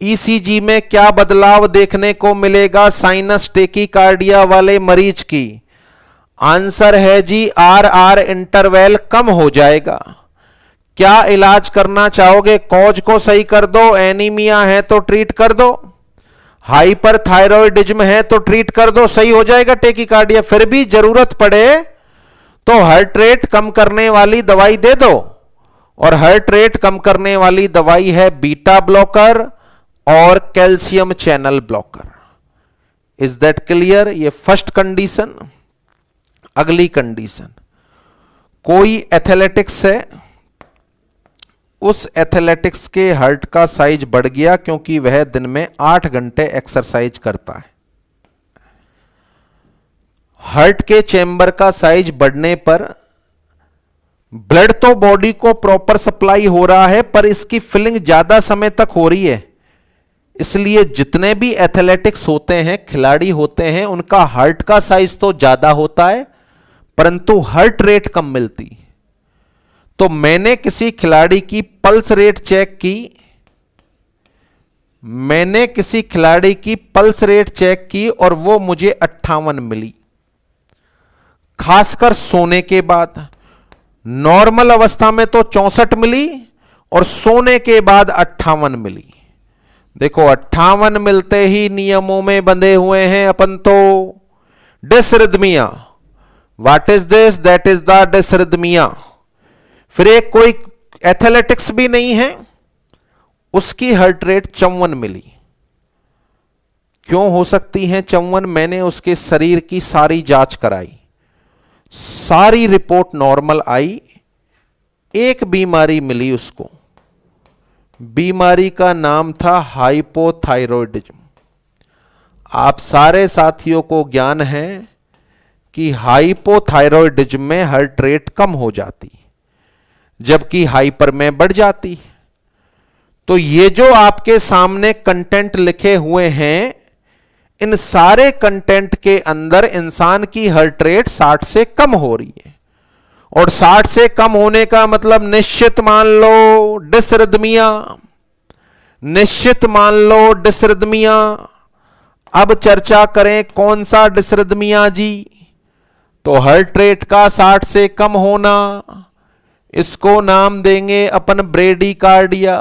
ईसीजी में क्या बदलाव देखने को मिलेगा साइनस टेकीकार्डिया वाले मरीज की? आंसर है जी आर इंटरवल कम हो जाएगा। क्या इलाज करना चाहोगे? कॉज को सही कर दो, एनीमिया है तो ट्रीट कर दो, हाइपरथायरॉयडिज्म है तो ट्रीट कर दो, सही हो जाएगा टेकीकार्डिया। फिर भी जरूरत पड़े तो हार्ट रेट कम करने वाली दवाई दे दो, और हार्ट रेट कम करने वाली दवाई है बीटा ब्लॉकर और calcium channel blocker. Is that clear? ये फर्स्ट कंडीशन। अगली कंडीशन, कोई एथलेटिक्स है, उस एथलेटिक्स के हार्ट का साइज बढ़ गया क्योंकि वह दिन में 8 घंटे एक्सरसाइज करता है। हार्ट के चैम्बर का साइज बढ़ने पर ब्लड तो बॉडी को प्रॉपर सप्लाई हो रहा है, पर इसकी फिलिंग ज्यादा समय तक हो रही है। इसलिए जितने भी एथलेटिक्स होते हैं, खिलाड़ी होते हैं, उनका हार्ट का साइज तो ज्यादा होता है परंतु हार्ट रेट कम मिलती। तो मैंने किसी खिलाड़ी की पल्स रेट चेक की, और वो मुझे 58 मिली। खासकर सोने के बाद, नॉर्मल अवस्था में तो 64 मिली और सोने के बाद 58 मिली। देखो, 58 मिलते ही नियमों में बंधे हुए हैं अपन तो। डिसरिथमिया, what is this? That is the डिसरिथमिया। फिर एक कोई एथलेटिक्स भी नहीं है, उसकी हार्ट रेट 54 मिली। क्यों हो सकती है 54? मैंने उसके शरीर की सारी जांच कराई, सारी रिपोर्ट नॉर्मल आई। एक बीमारी मिली उसको, बीमारी का नाम था हाइपोथायरॉयडिज्म। आप सारे साथियों को ज्ञान है कि हाइपोथायरॉयडिज्म में हार्ट रेट कम हो जाती जबकि हाइपर में बढ़ जाती। तो ये जो आपके सामने कंटेंट लिखे हुए हैं, इन सारे कंटेंट के अंदर इंसान की हार्ट रेट 60 से कम हो रही है। और 60 से कम होने का मतलब निश्चित मान लो डिसरिथमिया, निश्चित मान लो डिसरिथमिया। अब चर्चा करें कौन सा डिसरिथमिया जी? तो हार्ट रेट का 60 से कम होना, इसको नाम देंगे अपन ब्रेडीकार्डिया।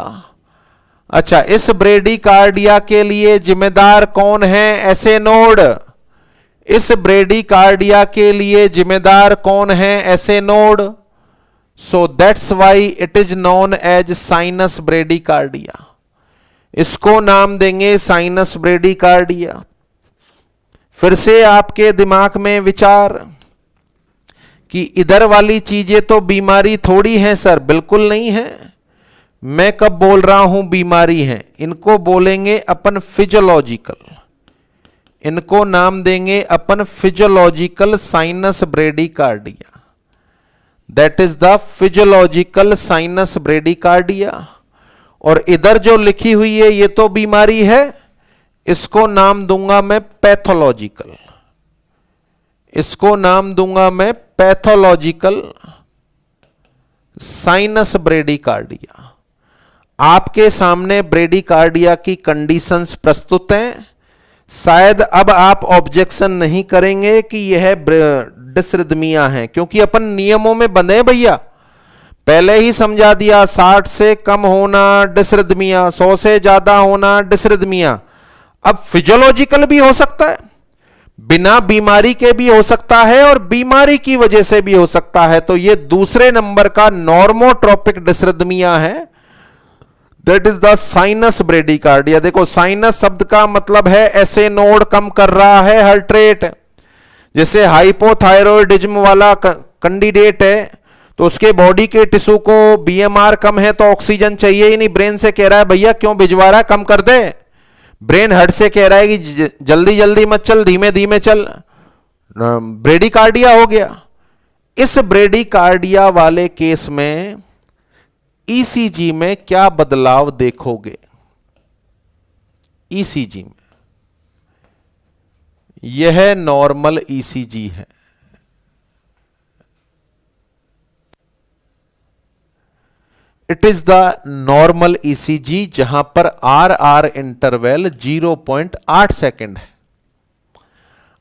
अच्छा, इस ब्रेडीकार्डिया के लिए जिम्मेदार कौन है? SA node. इस ब्रेडीकार्डिया के लिए जिम्मेदार कौन है? SA node. So that's why it is known as sinus bradycardia. इसको नाम देंगे साइनस ब्रेडीकार्डिया। फिर से आपके दिमाग में विचार कि इधर वाली चीजें तो बीमारी थोड़ी है सर। बिल्कुल नहीं है। मैं कब बोल रहा हूं बीमारी है? इनको बोलेंगे अपन फिजियोलॉजिकल, इनको नाम देंगे अपन physiological sinus bradycardia. That is the physiological sinus bradycardia. और इधर जो लिखी हुई है ये तो बीमारी है, इसको नाम दूंगा मैं पैथोलॉजिकल। इसको नाम दूंगा मैं पैथोलॉजिकल साइनस ब्रेडिकार्डिया। आपके सामने ब्रेडिकार्डिया की कंडीशंस प्रस्तुत हैं। शायद अब आप ऑब्जेक्शन नहीं करेंगे कि यह डिसरिदमिया है, क्योंकि अपन नियमों में बंधे हैं भैया। पहले ही समझा दिया, 60 से कम होना डिसरिदमिया, 100 से ज्यादा होना डिसरिदमिया। अब फिजियोलॉजिकल भी हो सकता है, बिना बीमारी के भी हो सकता है, और बीमारी की वजह से भी हो सकता है। तो यह दूसरे नंबर का नॉर्मोट्रोपिक डिसरिदमिया है, that is the sinus bradycardia. देखो, साइनस शब्द का मतलब है ऐसे नोड कम कर रहा है हार्ट रेट। जैसे हाइपोथायरॉयडिज्म वाला कैंडिडेट है, तो उसके बॉडी के टिश्यू को बीएमआर कम है तो ऑक्सीजन चाहिए ही नहीं, ब्रेन से कह रहा है भैया क्यों भिजवा रहा है, कम कर दे। ब्रेन हार्ट से कह रहा है कि जल्दी जल्दी मत चल, धीमे धीमे चल। ब्रेडिकार्डिया हो गया। इस ब्रेडिकार्डिया वाले केस में ईसीजी में क्या बदलाव देखोगे? ईसीजी में यह नॉर्मल ईसीजी है। It is the normal ECG, जहां पर आर इंटरवल 0.8 सेकेंड है।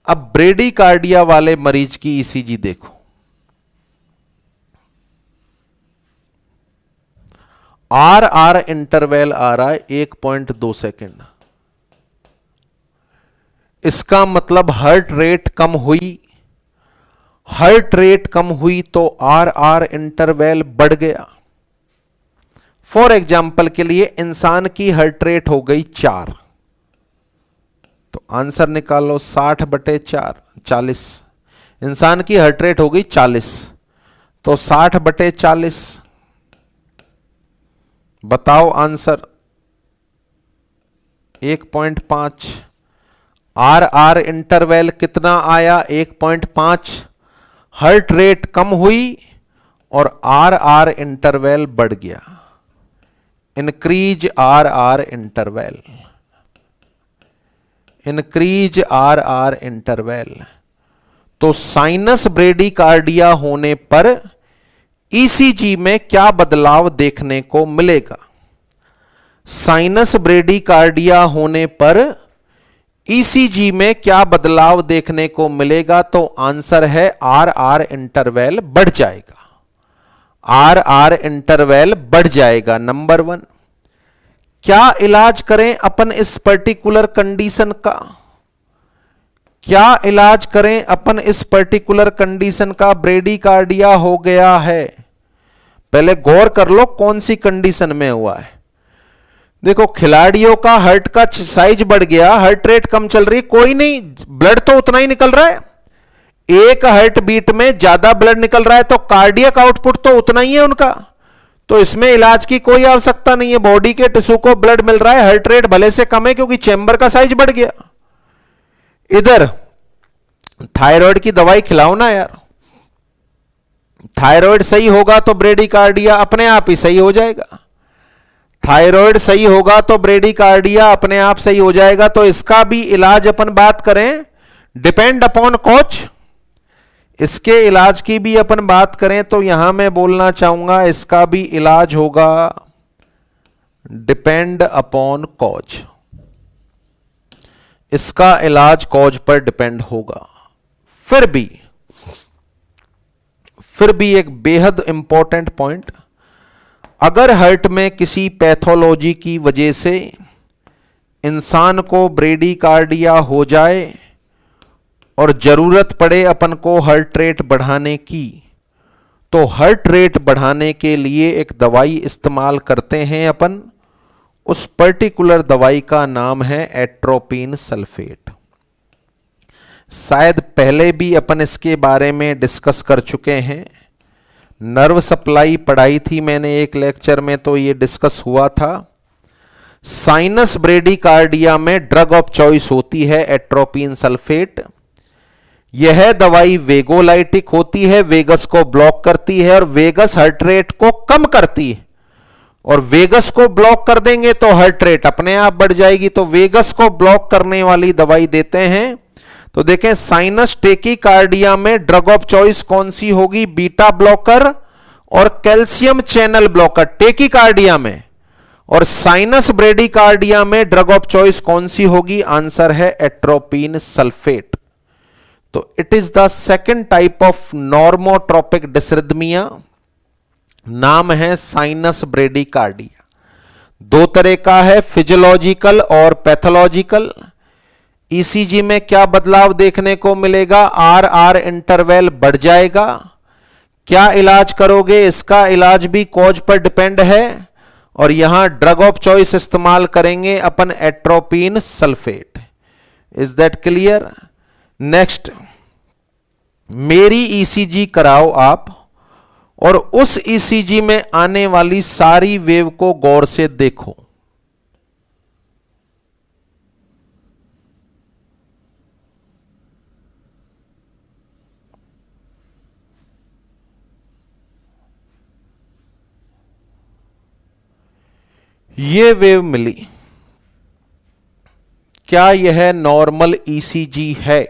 अब ब्रेडिकार्डिया वाले मरीज की ईसीजी देखो, आर इंटरवल आ रहा है 1.2 सेकेंड। इसका मतलब हार्ट रेट कम हुई, हार्ट रेट कम हुई तो आर इंटरवल बढ़ गया। फॉर एग्जाम्पल के लिए इंसान की हार्ट रेट हो गई 4, तो आंसर निकालो 60/4 40। इंसान की हार्ट रेट हो गई 40, तो 60/40। बताओ आंसर 1.5। आर इंटरवल कितना आया? 1.5। हार्ट रेट कम हुई और आर इंटरवल बढ़ गया। Increase R interval, increase R interval. तो साइनस ब्रेडिकार्डिया होने पर ईसीजी में क्या बदलाव देखने को मिलेगा? साइनस ब्रेडिकार्डिया होने पर ईसीजी में क्या बदलाव देखने को मिलेगा? तो आंसर है आर इंटरवल बढ़ जाएगा, आर इंटरवल बढ़ जाएगा। नंबर 1, क्या इलाज करें अपन इस पर्टिकुलर कंडीशन का? क्या इलाज करें अपन इस पर्टिकुलर कंडीशन का? ब्रेडिकार्डिया हो गया है, पहले गौर कर लो कौन सी कंडीशन में हुआ है। देखो, खिलाड़ियों का हार्ट का साइज बढ़ गया, हार्ट रेट कम चल रही, कोई नहीं, ब्लड तो उतना ही निकल रहा है। एक हार्ट बीट में ज्यादा ब्लड निकल रहा है तो कार्डियक आउटपुट तो उतना ही है उनका, तो इसमें इलाज की कोई आवश्यकता नहीं है। बॉडी के टिश्यू को ब्लड मिल रहा है, हार्ट रेट भले से कम है क्योंकि चैम्बर का साइज बढ़ गया। इधर थायराइड की दवाई खिलाओ ना यार, थायराइड सही होगा तो ब्रेडिकार्डिया अपने आप ही सही हो जाएगा। थायराइड सही होगा तो ब्रेडिकार्डिया अपने आप सही हो जाएगा। तो इसका भी इलाज अपन बात करें, डिपेंड अपॉन कोच। इसके इलाज की भी अपन बात करें तो यहां मैं बोलना चाहूंगा इसका भी इलाज होगा डिपेंड अपॉन कॉज। इसका इलाज कॉज पर डिपेंड होगा। फिर भी एक बेहद इंपॉर्टेंट पॉइंट, अगर हार्ट में किसी पैथोलॉजी की वजह से इंसान को ब्रेडिकार्डिया हो जाए और जरूरत पड़े अपन को हार्ट रेट बढ़ाने की, तो हार्ट रेट बढ़ाने के लिए एक दवाई इस्तेमाल करते हैं अपन। उस पर्टिकुलर दवाई का नाम है एट्रोपिन सल्फेट। शायद पहले भी अपन इसके बारे में डिस्कस कर चुके हैं। नर्व सप्लाई पढ़ाई थी मैंने एक लेक्चर में, तो ये डिस्कस हुआ था। साइनस ब्रेडिकार्डिया में ड्रग ऑफ चॉइस होती है एट्रोपिन सल्फेट। यह दवाई वेगोलाइटिक होती है, वेगस को ब्लॉक करती है और वेगस हार्ट रेट को कम करती है। और वेगस को ब्लॉक कर देंगे तो हार्ट रेट अपने आप बढ़ जाएगी। तो वेगस को ब्लॉक करने वाली दवाई देते हैं। तो देखें, साइनस टेकीकार्डिया में ड्रग ऑफ चॉइस कौन सी होगी? बीटा ब्लॉकर और कैल्शियम चैनल ब्लॉकर टेकीकार्डिया में और साइनस ब्रेडिकार्डिया में ड्रग ऑफ चॉइस कौन सी होगी? आंसर है एट्रोपिन सल्फेट। तो it is the second type of normotropic dysrhythmia, नाम है साइनस ब्रेडिकार्डिया। दो तरह का है, फिजियोलॉजिकल और पैथोलॉजिकल। ईसीजी में क्या बदलाव देखने को मिलेगा? आर आर इंटरवल बढ़ जाएगा। क्या इलाज करोगे? इसका इलाज भी कॉज पर डिपेंड है और यहां ड्रग ऑफ चॉइस इस्तेमाल करेंगे अपन atropine sulphate. Is that clear? Next, मेरी ईसीजी कराओ आप और उस ईसीजी में आने वाली सारी वेव को गौर से देखो। ये वेव मिली, क्या यह नॉर्मल ईसीजी है?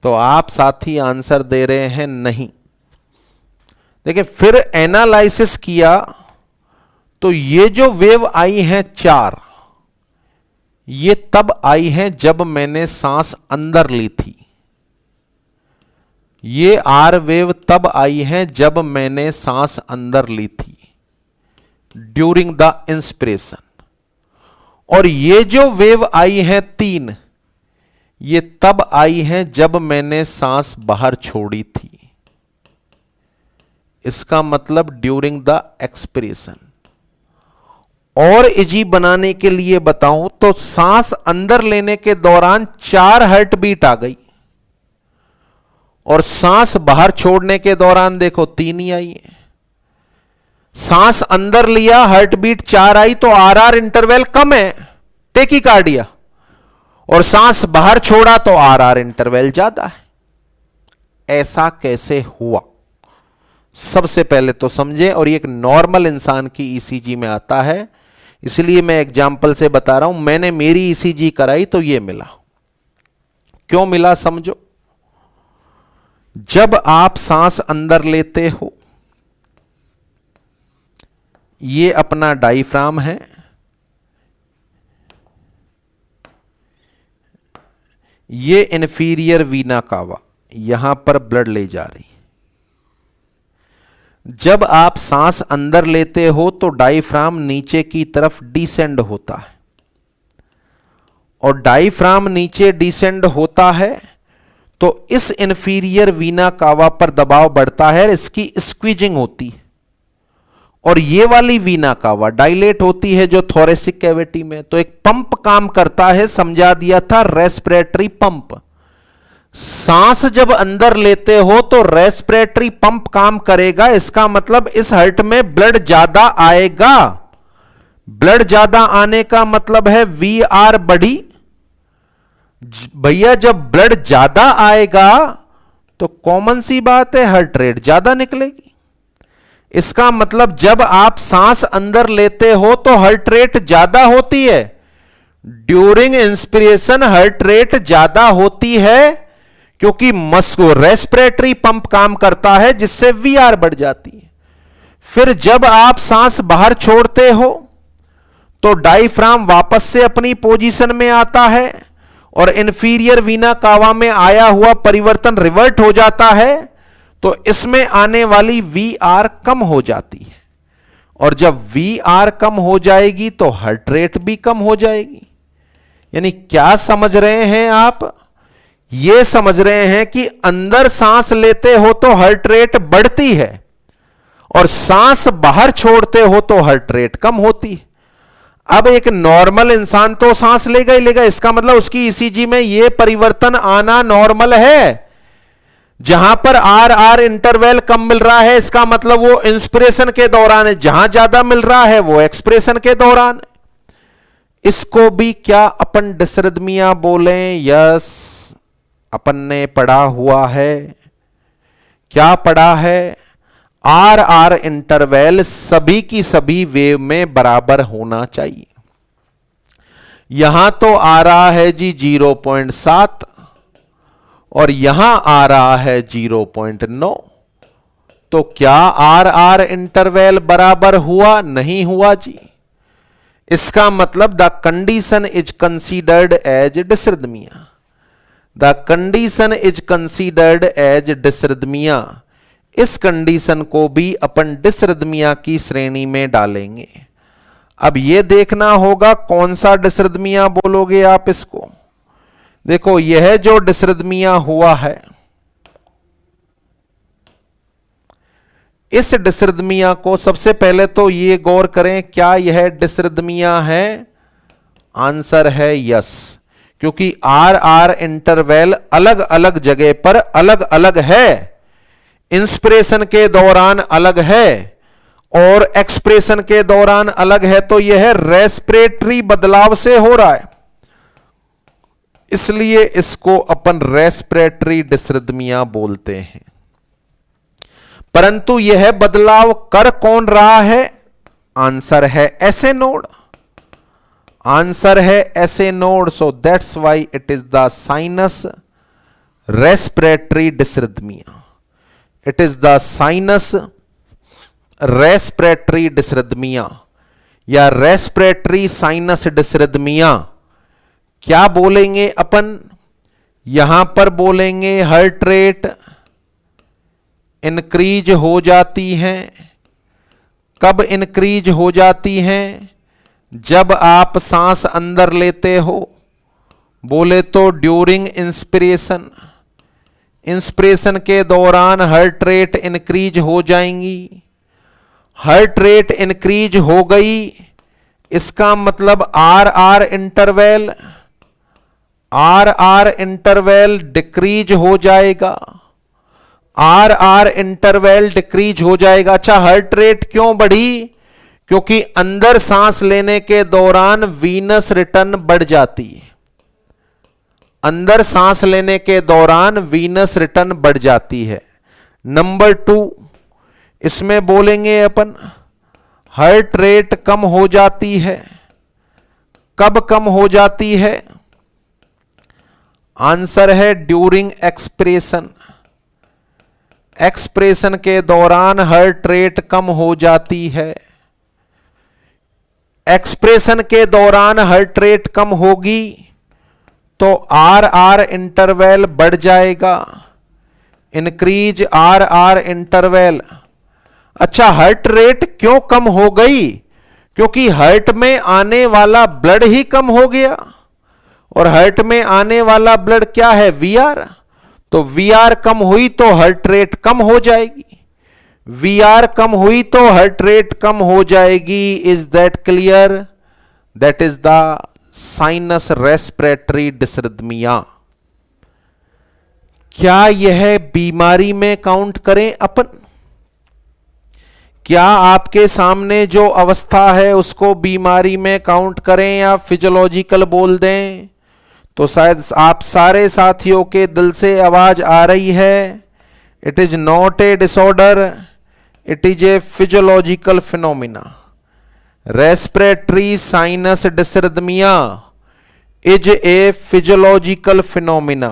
तो आप साथी आंसर दे रहे हैं नहीं। देखिए, फिर एनालिसिस किया तो ये जो वेव आई हैं 4, ये तब आई हैं जब मैंने सांस अंदर ली थी। ये आर वेव तब आई हैं जब मैंने सांस अंदर ली थी, ड्यूरिंग द इंस्पिरेशन। और ये जो वेव आई हैं 3, ये तब आई हैं जब मैंने सांस बाहर छोड़ी थी। इसका मतलब ड्यूरिंग द एक्सपिरेशन। और इजी बनाने के लिए बताऊं तो सांस अंदर लेने के दौरान 4 हार्ट बीट आ गई और सांस बाहर छोड़ने के दौरान देखो 3 ही आई है। सांस अंदर लिया, हार्ट बीट 4 आई, तो आर आर इंटरवल कम है, टेकीकार्डिया, और सांस बाहर छोड़ा तो आर आर इंटरवल ज्यादा है। ऐसा कैसे हुआ? सबसे पहले तो समझे, और ये एक नॉर्मल इंसान की ईसीजी में आता है, इसलिए मैं एग्जाम्पल से बता रहा हूं। मैंने मेरी ईसीजी कराई तो ये मिला। क्यों मिला समझो। जब आप सांस अंदर लेते हो, ये अपना डायफ्राम है, ये इन्फीरियर वीना कावा, यहां पर ब्लड ले जा रही। जब आप सांस अंदर लेते हो तो डायफ्राम नीचे की तरफ डिसेंड होता है, और डायफ्राम नीचे डिसेंड होता है तो इस इन्फीरियर वीना कावा पर दबाव बढ़ता है, इसकी स्क्वीजिंग होती है, और ये वाली वीना कावा डायलेट होती है जो थोरेसिक कैविटी में। तो एक पंप काम करता है, समझा दिया था, रेस्पिरेटरी पंप। सांस जब अंदर लेते हो तो रेस्पिरेटरी पंप काम करेगा, इसका मतलब इस हार्ट में ब्लड ज्यादा आएगा। ब्लड ज्यादा आने का मतलब है वी आर बढ़ी। भैया जब ब्लड ज्यादा आएगा तो कॉमन सी बात है हार्ट रेट ज्यादा निकलेगी। इसका मतलब जब आप सांस अंदर लेते हो तो हार्ट रेट ज्यादा होती है, ड्यूरिंग इंस्पिरेशन हार्ट रेट ज्यादा होती है, क्योंकि रेस्पिरेटरी पंप काम करता है जिससे वीआर बढ़ जाती है। फिर जब आप सांस बाहर छोड़ते हो तो डायफ्राम वापस से अपनी पोजीशन में आता है और इन्फीरियर वीना कावा में आया हुआ परिवर्तन रिवर्ट हो जाता है, तो इसमें आने वाली वी आर कम हो जाती है, और जब वी आर कम हो जाएगी तो हार्ट रेट भी कम हो जाएगी। यानी क्या समझ रहे हैं आप? ये समझ रहे हैं कि अंदर सांस लेते हो तो हार्ट रेट बढ़ती है और सांस बाहर छोड़ते हो तो हार्ट रेट कम होती है। अब एक नॉर्मल इंसान तो सांस लेगा ही लेगा, इसका मतलब उसकी ईसीजी में यह परिवर्तन आना नॉर्मल है। जहां पर आर आर इंटरवल कम मिल रहा है, इसका मतलब वो इंस्पिरेशन के दौरान है, जहां ज्यादा मिल रहा है वो एक्सप्रेशन के दौरान। इसको भी क्या अपन डिसरिथमिया बोलें? यस, अपन ने पढ़ा हुआ है। क्या पढ़ा है? आर आर इंटरवल सभी की सभी वेव में बराबर होना चाहिए। यहां तो आ रहा है जी 0.7 और यहां आ रहा है 0.9, तो क्या आर आर इंटरवल बराबर हुआ? नहीं हुआ जी। इसका मतलब the condition is considered as dysrhythmia. The condition is considered as dysrhythmia. इस कंडीशन को भी अपन डिसरिदमिया की श्रेणी में डालेंगे। अब यह देखना होगा कौन सा डिसरिदमिया बोलोगे आप इसको। देखो यह जो डिसरिदमिया हुआ है, इस डिसरिदमिया को सबसे पहले तो ये गौर करें, क्या यह डिसरिदमिया है? आंसर है यस, क्योंकि आर आर इंटरवल अलग अलग जगह पर अलग अलग है। इंस्पिरेशन के दौरान अलग है और एक्सप्रेशन के दौरान अलग है, तो यह रेस्पिरेटरी बदलाव से हो रहा है, इसलिए इसको अपन रेस्पिरेटरी डिसरिदमिया बोलते हैं। परंतु यह बदलाव कर कौन रहा है? आंसर है एसए नोड। आंसर है SA node. So that's why it is the sinus respiratory डिसरिदमिया। It is the sinus respiratory डिसरिदमिया या रेस्पिरेटरी साइनस डिसरिदमिया। क्या बोलेंगे अपन? यहां पर बोलेंगे हार्ट रेट इंक्रीज हो जाती हैं। कब इंक्रीज हो जाती हैं? जब आप सांस अंदर लेते हो। बोले तो ड्यूरिंग इंस्पिरेशन। इंस्पिरेशन के दौरान हार्ट रेट इंक्रीज हो जाएंगी। हार्ट रेट इंक्रीज हो गई, इसका मतलब आर आर इंटरवल डिक्रीज हो जाएगा। आर आर इंटरवल डिक्रीज हो जाएगा। अच्छा, हार्ट रेट क्यों बढ़ी? क्योंकि अंदर सांस लेने के दौरान वीनस रिटर्न बढ़ जाती है। अंदर सांस लेने के दौरान वीनस रिटर्न बढ़ जाती है। नंबर 2, इसमें बोलेंगे अपन हार्ट रेट कम हो जाती है। कब कम हो जाती है? आंसर है ड्यूरिंग एक्सप्रेशन। एक्सप्रेशन के दौरान हार्ट रेट कम हो जाती है। एक्सप्रेशन के दौरान हार्ट रेट कम होगी तो आर आर इंटरवल बढ़ जाएगा। Increase R R interval. अच्छा, हार्ट रेट क्यों कम हो गई? क्योंकि हार्ट में आने वाला ब्लड ही कम हो गया। और हार्ट में आने वाला ब्लड क्या है? वीआर। तो वीआर कम हुई तो हार्ट रेट कम हो जाएगी। वीआर कम हुई तो हार्ट रेट कम हो जाएगी। Is that clear? That is the sinus respiratory डिसरिदमिया। क्या यह बीमारी में काउंट करें अपन? क्या आपके सामने जो अवस्था है उसको बीमारी में काउंट करें या फिजियोलॉजिकल बोल दें? तो शायद आप सारे साथियों के दिल से आवाज आ रही है, it is not a disorder, it is a physiological phenomena. Respiratory sinus dysrhythmia is a physiological phenomena.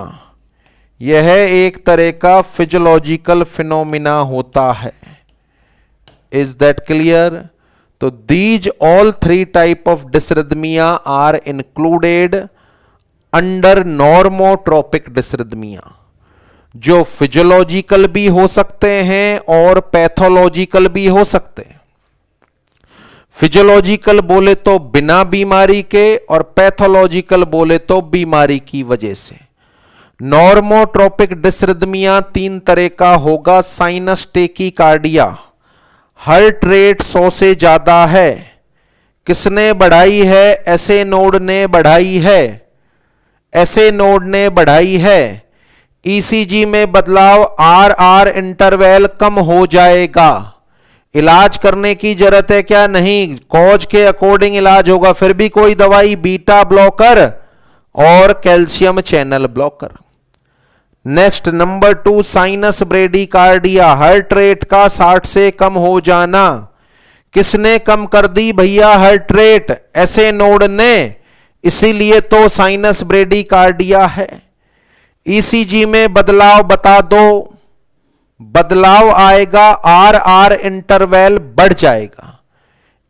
यह एक तरह का फिजियोलॉजिकल फिनोमिना होता है। Is that clear? तो these all 3 type of dysrhythmia are included under normotropic dysrhythmia, जो physiological भी हो सकते हैं और पैथोलॉजिकल भी हो सकते हैं। फिजियोलॉजिकल बोले तो बिना बीमारी के और पैथोलॉजिकल बोले तो बीमारी की वजह से। नॉर्मोट्रोपिक डिसरिदमिया 3 तरह का होगा। साइनस टेकीकार्डिया, हार्ट रेट 100 से ज्यादा है। किसने बढ़ाई है? एसए नोड ने बढ़ाई है। एसए नोड ने बढ़ाई है। ईसीजी में बदलाव, आर आर इंटरवल कम हो जाएगा। इलाज करने की जरूरत है क्या? नहीं, कॉज के अकॉर्डिंग इलाज होगा। फिर भी कोई दवाई, बीटा ब्लॉकर और calcium channel blocker. Next number 2, sinus bradycardia, heart rate का 60 से कम हो जाना। किसने कम कर दी भैया हार्ट रेट? एसए नोड ने, इसीलिए तो साइनस ब्रेडिकार्डिया है। ईसीजी में बदलाव बता दो। बदलाव आएगा, आर आर इंटरवल बढ़ जाएगा।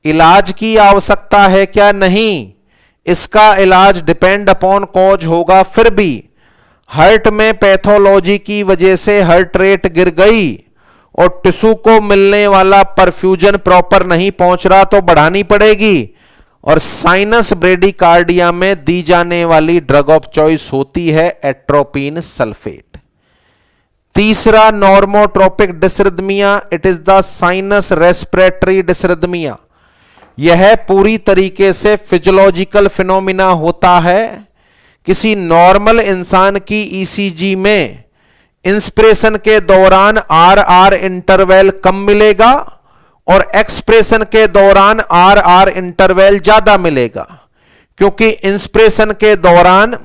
इलाज की आवश्यकता है क्या? नहीं। इसका इलाज डिपेंड अपॉन कॉज होगा। फिर भी हार्ट में पैथोलॉजी की वजह से हार्ट रेट गिर गई और टिश्यू को मिलने वाला परफ्यूजन प्रॉपर नहीं पहुंच रहा तो बढ़ानी पड़ेगी। और साइनस ब्रेडिकार्डिया में दी जाने वाली ड्रग ऑफ चॉइस होती है एट्रोपिन सल्फेट। तीसरा normotropic dysrhythmia, it is the sinus respiratory dysrhythmia. यह पूरी तरीके से फिजियोलॉजिकल फिनोमिना होता है। किसी नॉर्मल इंसान की ईसीजी में इंस्पिरेशन के दौरान आर आर इंटरवल कम मिलेगा और एक्सप्रेशन के दौरान आर आर इंटरवल ज्यादा मिलेगा, क्योंकि इंस्पिरेशन के दौरान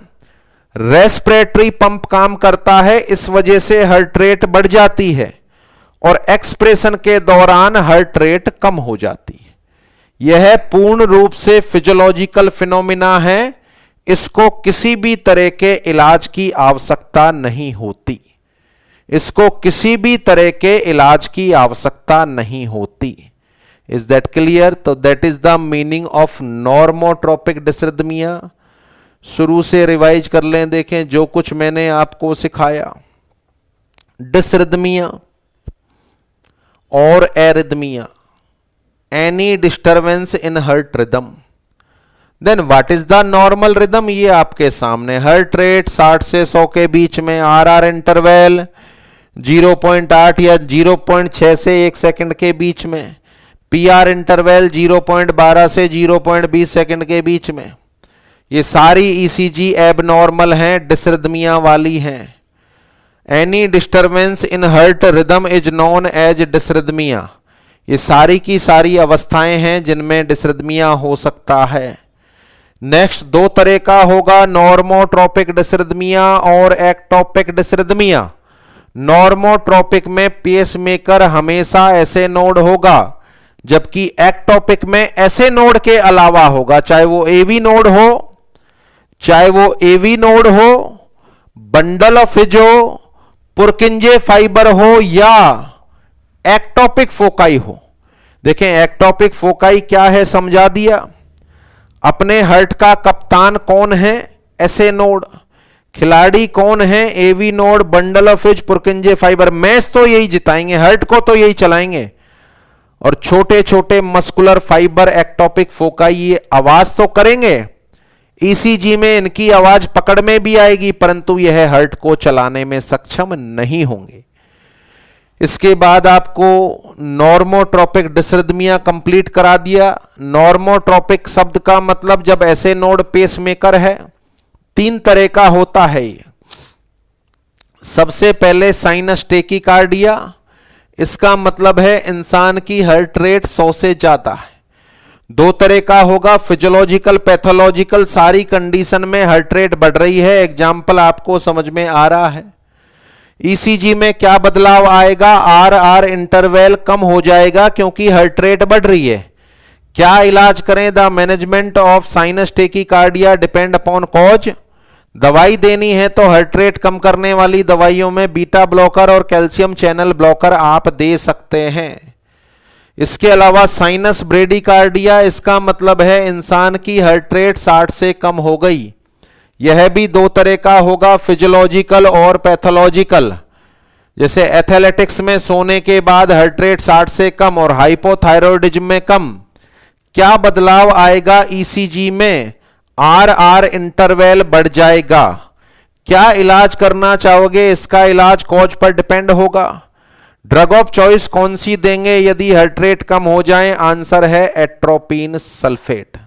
रेस्पिरेटरी पंप काम करता है, इस वजह से हार्ट रेट बढ़ जाती है, और एक्सप्रेशन के दौरान हार्ट रेट कम हो जाती है। यह पूर्ण रूप से फिजियोलॉजिकल फिनोमिना है। इसको किसी भी तरह के इलाज की आवश्यकता नहीं होती। इसको किसी भी तरह के इलाज की आवश्यकता नहीं होती। Is that clear? तो that is the meaning of normotropic dysrhythmia. शुरू से रिवाइज कर लें, देखें जो कुछ मैंने आपको सिखाया। डिसरिथमिया और arrhythmia, any disturbance in heart rhythm. Then what is the normal rhythm? ये आपके सामने, हार्ट रेट 60 से 100 के बीच में, आर आर इंटरवल 0.8 या 0.6 से 1 सेकंड के बीच में, पीआर इंटरवल 0.12 से 0.20 सेकंड के बीच में। ये सारी ईसीजी एबनॉर्मल हैं, डिसरिथमिया वाली हैं। Any disturbance in heart rhythm is known as dysrhythmia. ये सारी की सारी अवस्थाएं हैं जिनमें डिसरिथमिया हो सकता है। नेक्स्ट दो तरह का होगा, नॉर्मोट्रोपिक डिसरिथमिया और एक्टोपिक डिसरिथमिया। नॉर्मोट्रोपिक में पेसमेकर हमेशा ऐसे नोड होगा, जबकि एक्टोपिक में ऐसे नोड के अलावा होगा, चाहे वो एवी नोड हो, चाहे वो एवी नोड हो, बंडल ऑफ हिज हो, पुरकिंजे फाइबर हो, या एक्टोपिक फोकाई हो। देखें एक्टोपिक फोकाई क्या है, समझा दिया। अपने हार्ट का कप्तान कौन है? ऐसे नोड। खिलाड़ी कौन है? AV node, bundle of His, Purkinje fibre. Match तो यही जिताएंगे, हार्ट को तो यही चलाएंगे। और छोटे छोटे मस्कुलर फाइबर एक्टोपिक फोकाई ये आवाज तो करेंगे, ईसीजी में इनकी आवाज पकड़ में भी आएगी, परंतु यह हार्ट को चलाने में सक्षम नहीं होंगे। इसके बाद आपको नॉर्मोट्रोपिक डिसरिथमिया कंप्लीट करा दिया। नॉर्मोट्रोपिक शब्द का मतलब जब ऐसे नोड पेसमेकर है, तीन तरह का होता है ये। सबसे पहले साइनस टेकीकार्डिया, इसका मतलब है इंसान की हार्ट रेट 100 से ज्यादा है। दो तरह का होगा, फिजियोलॉजिकल, पैथोलॉजिकल। सारी कंडीशन में हार्ट रेट बढ़ रही है, एग्जाम्पल आपको समझ में आ रहा है। ईसीजी में क्या बदलाव आएगा? आर आर इंटरवल कम हो जाएगा क्योंकि हार्ट रेट बढ़ रही है। क्या इलाज करें? The management of sinus tachycardia depend upon cause. दवाई देनी है तो हार्ट रेट कम करने वाली दवाइयों में बीटा ब्लॉकर और कैल्शियम चैनल ब्लॉकर आप दे सकते हैं। इसके अलावा साइनस ब्रेडिकार्डिया, इसका मतलब है इंसान की हार्ट रेट 60 से कम हो गई। यह भी दो तरह का होगा, फिजियोलॉजिकल और पैथोलॉजिकल। जैसे एथलेटिक्स में सोने के बाद हार्ट रेट 60 से कम और हाइपोथायरॉयडिज्म में कम। क्या बदलाव आएगा ईसीजी में? आर आर इंटरवल बढ़ जाएगा। क्या इलाज करना चाहोगे? इसका इलाज कॉज पर डिपेंड होगा। ड्रग ऑफ चॉइस कौन सी देंगे यदि हार्ट रेट कम हो जाए? आंसर है एट्रोपिन सल्फेट।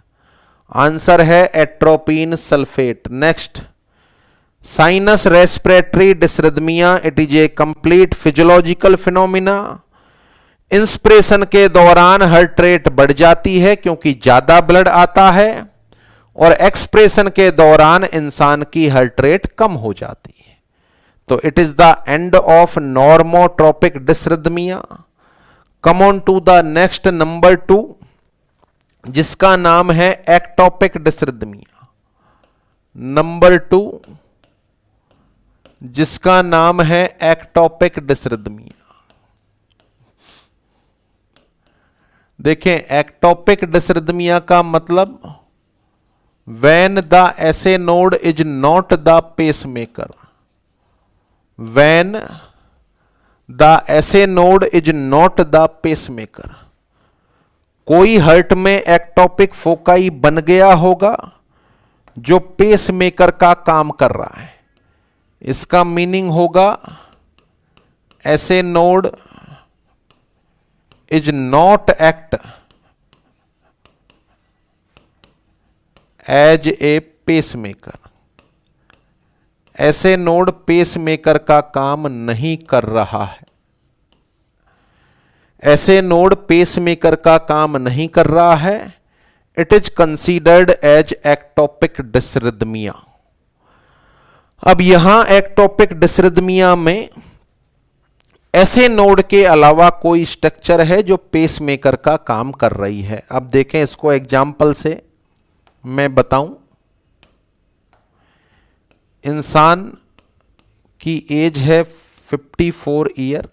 आंसर है atropine sulphate. Next, sinus respiratory डिसरिथमिया, it is A complete physiological phenomena. Inspiration के दौरान हार्ट रेट बढ़ जाती है क्योंकि ज्यादा ब्लड आता है, और एक्सप्रेशन के दौरान इंसान की हार्ट रेट कम हो जाती है। तो it is the end of normotropic dysrhythmia. Come on to the next number 2, जिसका नाम है एक्टोपिक डिसरिथमिया। नंबर 2, जिसका नाम है एक्टोपिक डिसरिथमिया। देखें, एक्टोपिक डिसरिथमिया का मतलब when the essay node is not the pacemaker, when the essay node is not the pacemaker. कोई हर्ट में एक्टोपिक फोकाई बन गया होगा जो पेसमेकर का काम कर रहा है। इसका मीनिंग होगा SA node is not act as a pacemaker. SA node pacemaker का काम नहीं कर रहा है। ऐसे नोड पेसमेकर का काम नहीं कर रहा है। It is considered as ectopic dysrhythmia. अब यहां एक्टोपिक डिसरिथमिया में ऐसे नोड के अलावा कोई स्ट्रक्चर है जो पेसमेकर का काम कर रही है। अब देखें, इसको एग्जाम्पल से मैं बताऊं। इंसान की एज है 54 ईयर।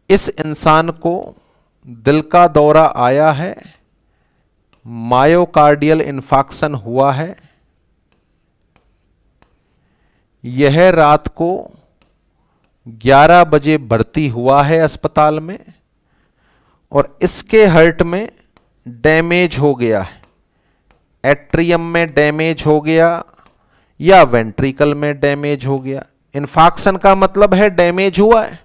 इस इंसान को दिल का दौरा आया है, मायोकार्डियल इन्फाक्शन हुआ है। यह रात को 11 बजे भर्ती हुआ है अस्पताल में और इसके हार्ट में डैमेज हो गया है। एट्रियम में डैमेज हो गया या वेंट्रिकल में डैमेज हो गया। इन्फाक्शन का मतलब है डैमेज हुआ है।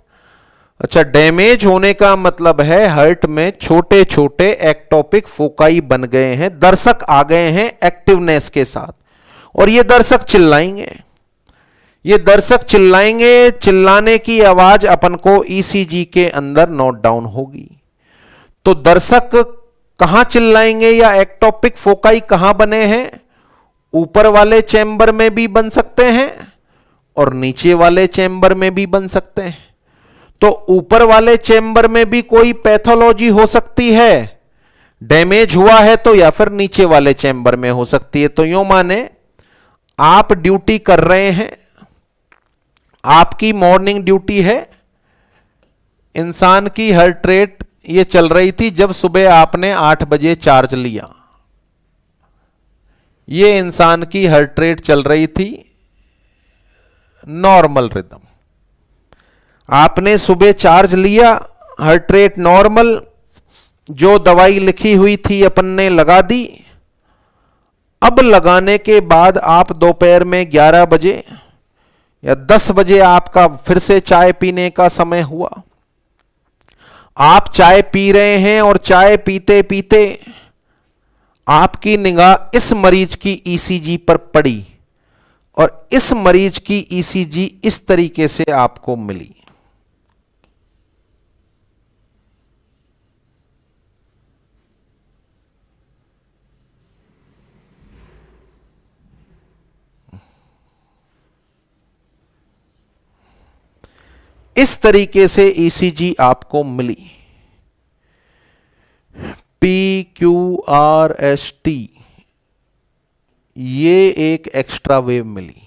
अच्छा, डैमेज होने का मतलब है हार्ट में छोटे छोटे एक्टोपिक फोकाई बन गए हैं, दर्शक आ गए हैं एक्टिवनेस के साथ, और ये दर्शक चिल्लाएंगे। ये दर्शक चिल्लाएंगे, चिल्लाने की आवाज अपन को ईसीजी के अंदर नोट डाउन होगी। तो दर्शक कहां चिल्लाएंगे या एक्टोपिक फोकाई कहां बने हैं? ऊपर वाले चैम्बर में भी बन सकते हैं और नीचे वाले चैम्बर में भी बन सकते हैं। तो ऊपर वाले चैम्बर में भी कोई पैथोलॉजी हो सकती है, डैमेज हुआ है तो, या फिर नीचे वाले चैम्बर में हो सकती है। तो यूं माने आप ड्यूटी कर रहे हैं, आपकी मॉर्निंग ड्यूटी है। इंसान की हार्ट रेट ये चल रही थी जब सुबह आपने 8 बजे चार्ज लिया। ये इंसान की हार्ट रेट चल रही थी नॉर्मल रिदम। आपने सुबह चार्ज लिया, हार्ट रेट नॉर्मल, जो दवाई लिखी हुई थी अपन ने लगा दी। अब लगाने के बाद आप दोपहर में 11 बजे या 10 बजे आपका फिर से चाय पीने का समय हुआ। आप चाय पी रहे हैं और चाय पीते पीते आपकी निगाह इस मरीज की ईसीजी पर पड़ी और इस मरीज की ईसीजी इस तरीके से आपको मिली। इस तरीके से ईसीजी आपको मिली। PQRST, ये एक एक्स्ट्रा वेव मिली।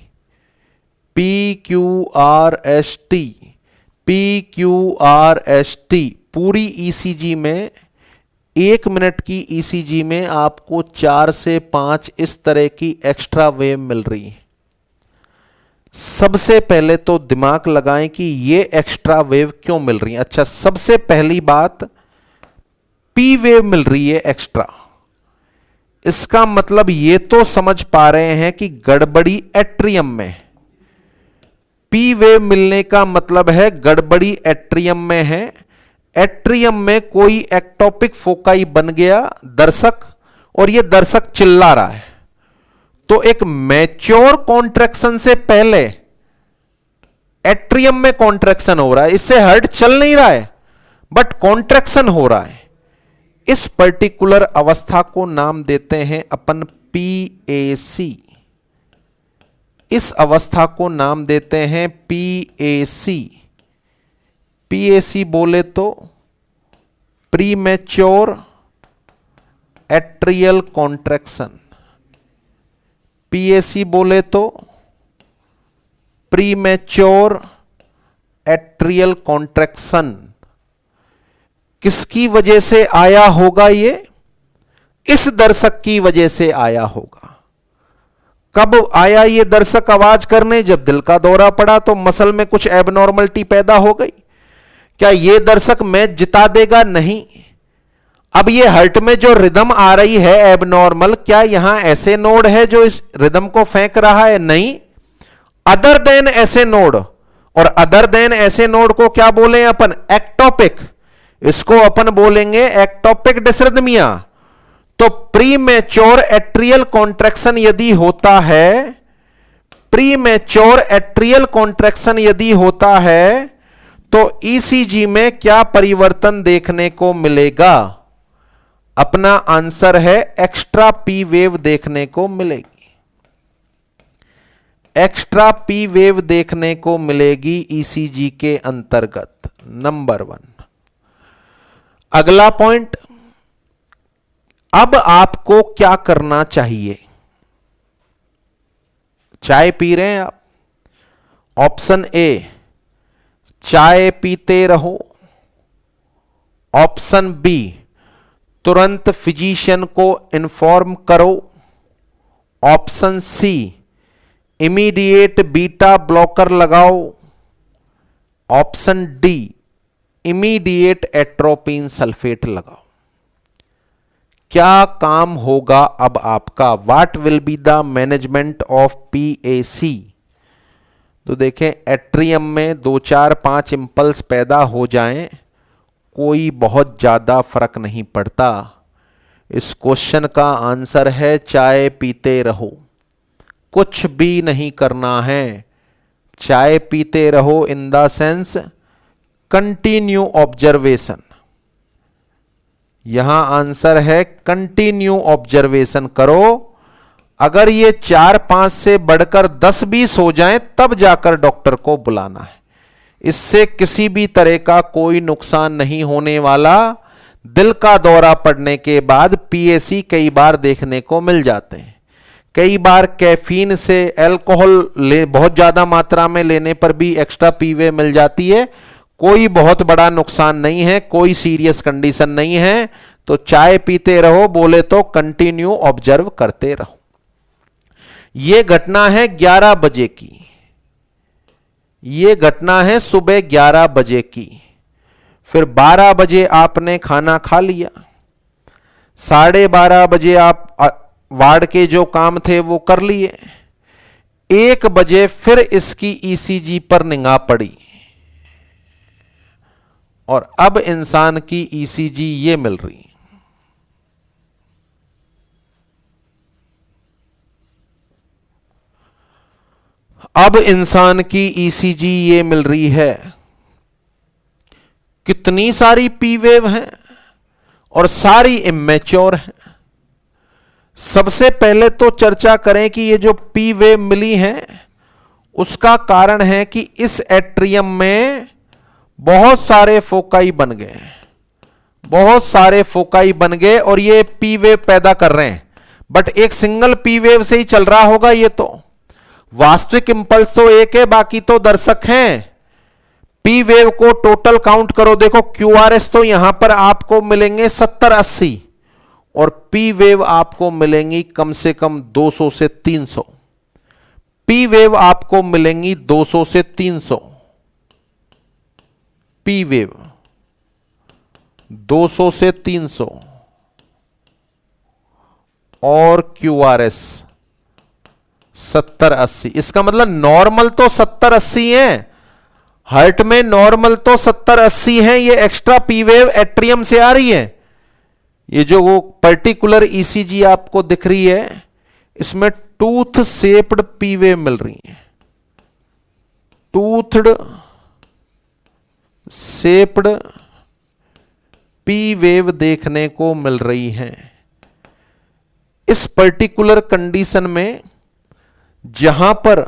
PQRST, PQRST पूरी ईसीजी में, 1 मिनट की ईसीजी में आपको 4 से 5 इस तरह की एक्स्ट्रा वेव मिल रही है। सबसे पहले तो दिमाग लगाएं कि ये एक्स्ट्रा वेव क्यों मिल रही है। अच्छा, सबसे पहली बात, पी वेव मिल रही है एक्स्ट्रा। इसका मतलब ये तो समझ पा रहे हैं कि गड़बड़ी एट्रियम में। पी वेव मिलने का मतलब है गड़बड़ी एट्रियम में है। एट्रियम में कोई एक्टोपिक फोकाई बन गया दर्शक, और ये दर्शक चिल्ला रहा है। तो एक मैच्योर कॉन्ट्रैक्शन से पहले एट्रियम में कॉन्ट्रैक्शन हो रहा है। इससे हार्ट चल नहीं रहा है बट कॉन्ट्रैक्शन हो रहा है। इस पर्टिकुलर अवस्था को नाम देते हैं अपन PAC। इस अवस्था को नाम देते हैं PAC। PAC बोले तो प्रीमैच्योर एट्रियल कॉन्ट्रैक्शन। PAC बोले तो प्रीमैच्योर एट्रियल कॉन्ट्रैक्शन। किसकी वजह से आया होगा? ये इस दर्शक की वजह से आया होगा। कब आया ये दर्शक आवाज करने? जब दिल का दौरा पड़ा तो मसल में कुछ एबनॉर्मलिटी पैदा हो गई। क्या ये दर्शक मैच जिता देगा? नहीं। अब ये हार्ट में जो रिदम आ रही है एबनॉर्मल, क्या यहां ऐसे नोड है जो इस रिदम को फेंक रहा है? नहीं, अदर देन ऐसे नोड। और अदर देन ऐसे नोड को क्या बोले अपन? एक्टोपिक। इसको अपन बोलेंगे एक्टोपिक डिसरिथमिया। तो प्रीमेच्योर एट्रियल कॉन्ट्रैक्शन यदि होता है, प्रीमेच्योर एट्रियल कॉन्ट्रैक्शन यदि होता है तो ईसीजी में क्या परिवर्तन देखने को मिलेगा? अपना आंसर है एक्स्ट्रा पी वेव देखने को मिलेगी। एक्स्ट्रा पी वेव देखने को मिलेगी ईसीजी के अंतर्गत। नंबर 1। अगला पॉइंट, अब आपको क्या करना चाहिए? चाय पी रहे हैं आप, ऑप्शन ए चाय पीते रहो। ऑप्शन बी तुरंत फिजिशियन को इन्फॉर्म करो। Option C immediate beta blocker लगाओ। Option D immediate atropine sulphate लगाओ। क्या काम होगा अब आपका? What will be the management of PAC? तो देखें, एट्रियम में 2, 4, 5 इंपल्स पैदा हो जाएं, कोई बहुत ज्यादा फर्क नहीं पड़ता। इस क्वेश्चन का आंसर है चाय पीते रहो। कुछ भी नहीं करना है, चाय पीते रहो in the sense continue observation. यहां आंसर है कंटिन्यू ऑब्जर्वेशन करो। अगर ये 4, 5 से बढ़कर 10, 20 हो जाएं तब जाकर डॉक्टर को बुलाना है। इससे किसी भी तरह का कोई नुकसान नहीं होने वाला। दिल का दौरा पड़ने के बाद पीएसी कई बार देखने को मिल जाते हैं। कई बार कैफीन से अल्कोहल बहुत ज्यादा मात्रा में लेने पर भी एक्स्ट्रा पीवे मिल जाती है। कोई बहुत बड़ा नुकसान नहीं है, कोई सीरियस कंडीशन नहीं है। तो चाय पीते रहो, बोले तो कंटिन्यू ऑब्जर्व करते रहो। यह घटना है 11 बजे की। यह घटना है सुबह 11 बजे की। फिर 12 बजे आपने खाना खा लिया। 12:30 बजे आप वार्ड के जो काम थे वो कर लिए। 1 बजे फिर इसकी ईसीजी पर निगाह पड़ी और अब इंसान की ईसीजी ये मिल रही। अब इंसान की ईसीजी ये मिल रही है। कितनी सारी पी वेव हैं और सारी इमेच्योर हैं। सबसे पहले तो चर्चा करें कि ये जो पी वेव मिली हैं उसका कारण है कि इस एट्रियम में बहुत सारे फोकाई बन गए। बहुत सारे फोकाई बन गए और ये पी वेव पैदा कर रहे हैं। बट एक सिंगल पी वेव से ही चल रहा होगा ये तो। वास्तविक इंपल्स तो एक है, बाकी तो दर्शक हैं। पी वेव को टोटल काउंट करो, देखो क्यूआरएस तो यहां पर आपको मिलेंगे 70-80 और पी वेव आपको मिलेंगी कम से कम 200 से 300। पी वेव आपको मिलेंगी 200 से 300। पी वेव 200 से 300 और क्यूआरएस 70-80। इसका मतलब नॉर्मल तो 70-80 है। हार्ट में नॉर्मल तो 70-80 है। ये एक्स्ट्रा पी वेव एट्रियम से आ रही है। ये जो वो पर्टिकुलर ईसीजी आपको दिख रही है इसमें टूथ शेप्ड पी वेव मिल रही है। टूथड शेप्ड पी वेव देखने को मिल रही है। इस पर्टिकुलर कंडीशन में जहां पर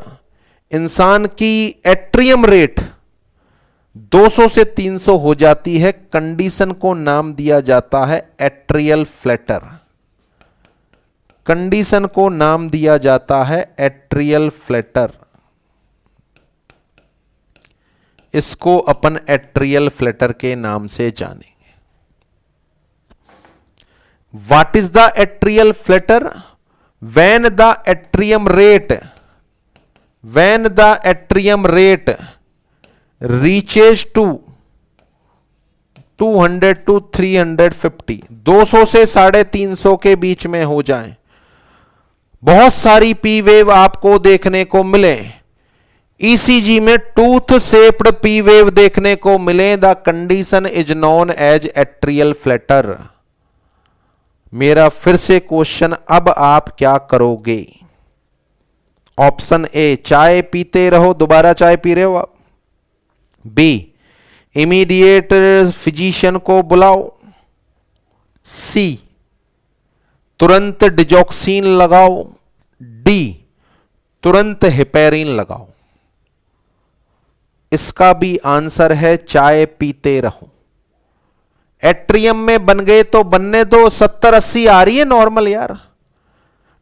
इंसान की एट्रियम रेट 200 से 300 हो जाती है, कंडीशन को नाम दिया जाता है एट्रियल फ्लैटर। कंडीशन को नाम दिया जाता है एट्रियल फ्लैटर। इसको अपन एट्रियल फ्लैटर के नाम से जानेंगे। What is the atrial flutter? When the atrium rate reaches to 200 to 350, 200 से 350 के बीच में हो जाए, बहुत सारी पी वेव आपको देखने को मिले, ईसीजी में टूथ शेप्ड पी वेव देखने को मिले, the condition is known as atrial flutter. मेरा फिर से क्वेश्चन, अब आप क्या करोगे? ऑप्शन ए, चाय पीते रहो, दोबारा चाय पी रहे हो आप। बी, इमीडिएट फिजिशियन को बुलाओ। सी, तुरंत डिजॉक्सिन लगाओ। डी, तुरंत हेपेरिन लगाओ। इसका भी आंसर है चाय पीते रहो। एट्रियम में बन गए तो बनने दो, 70-80 आ रही है नॉर्मल यार,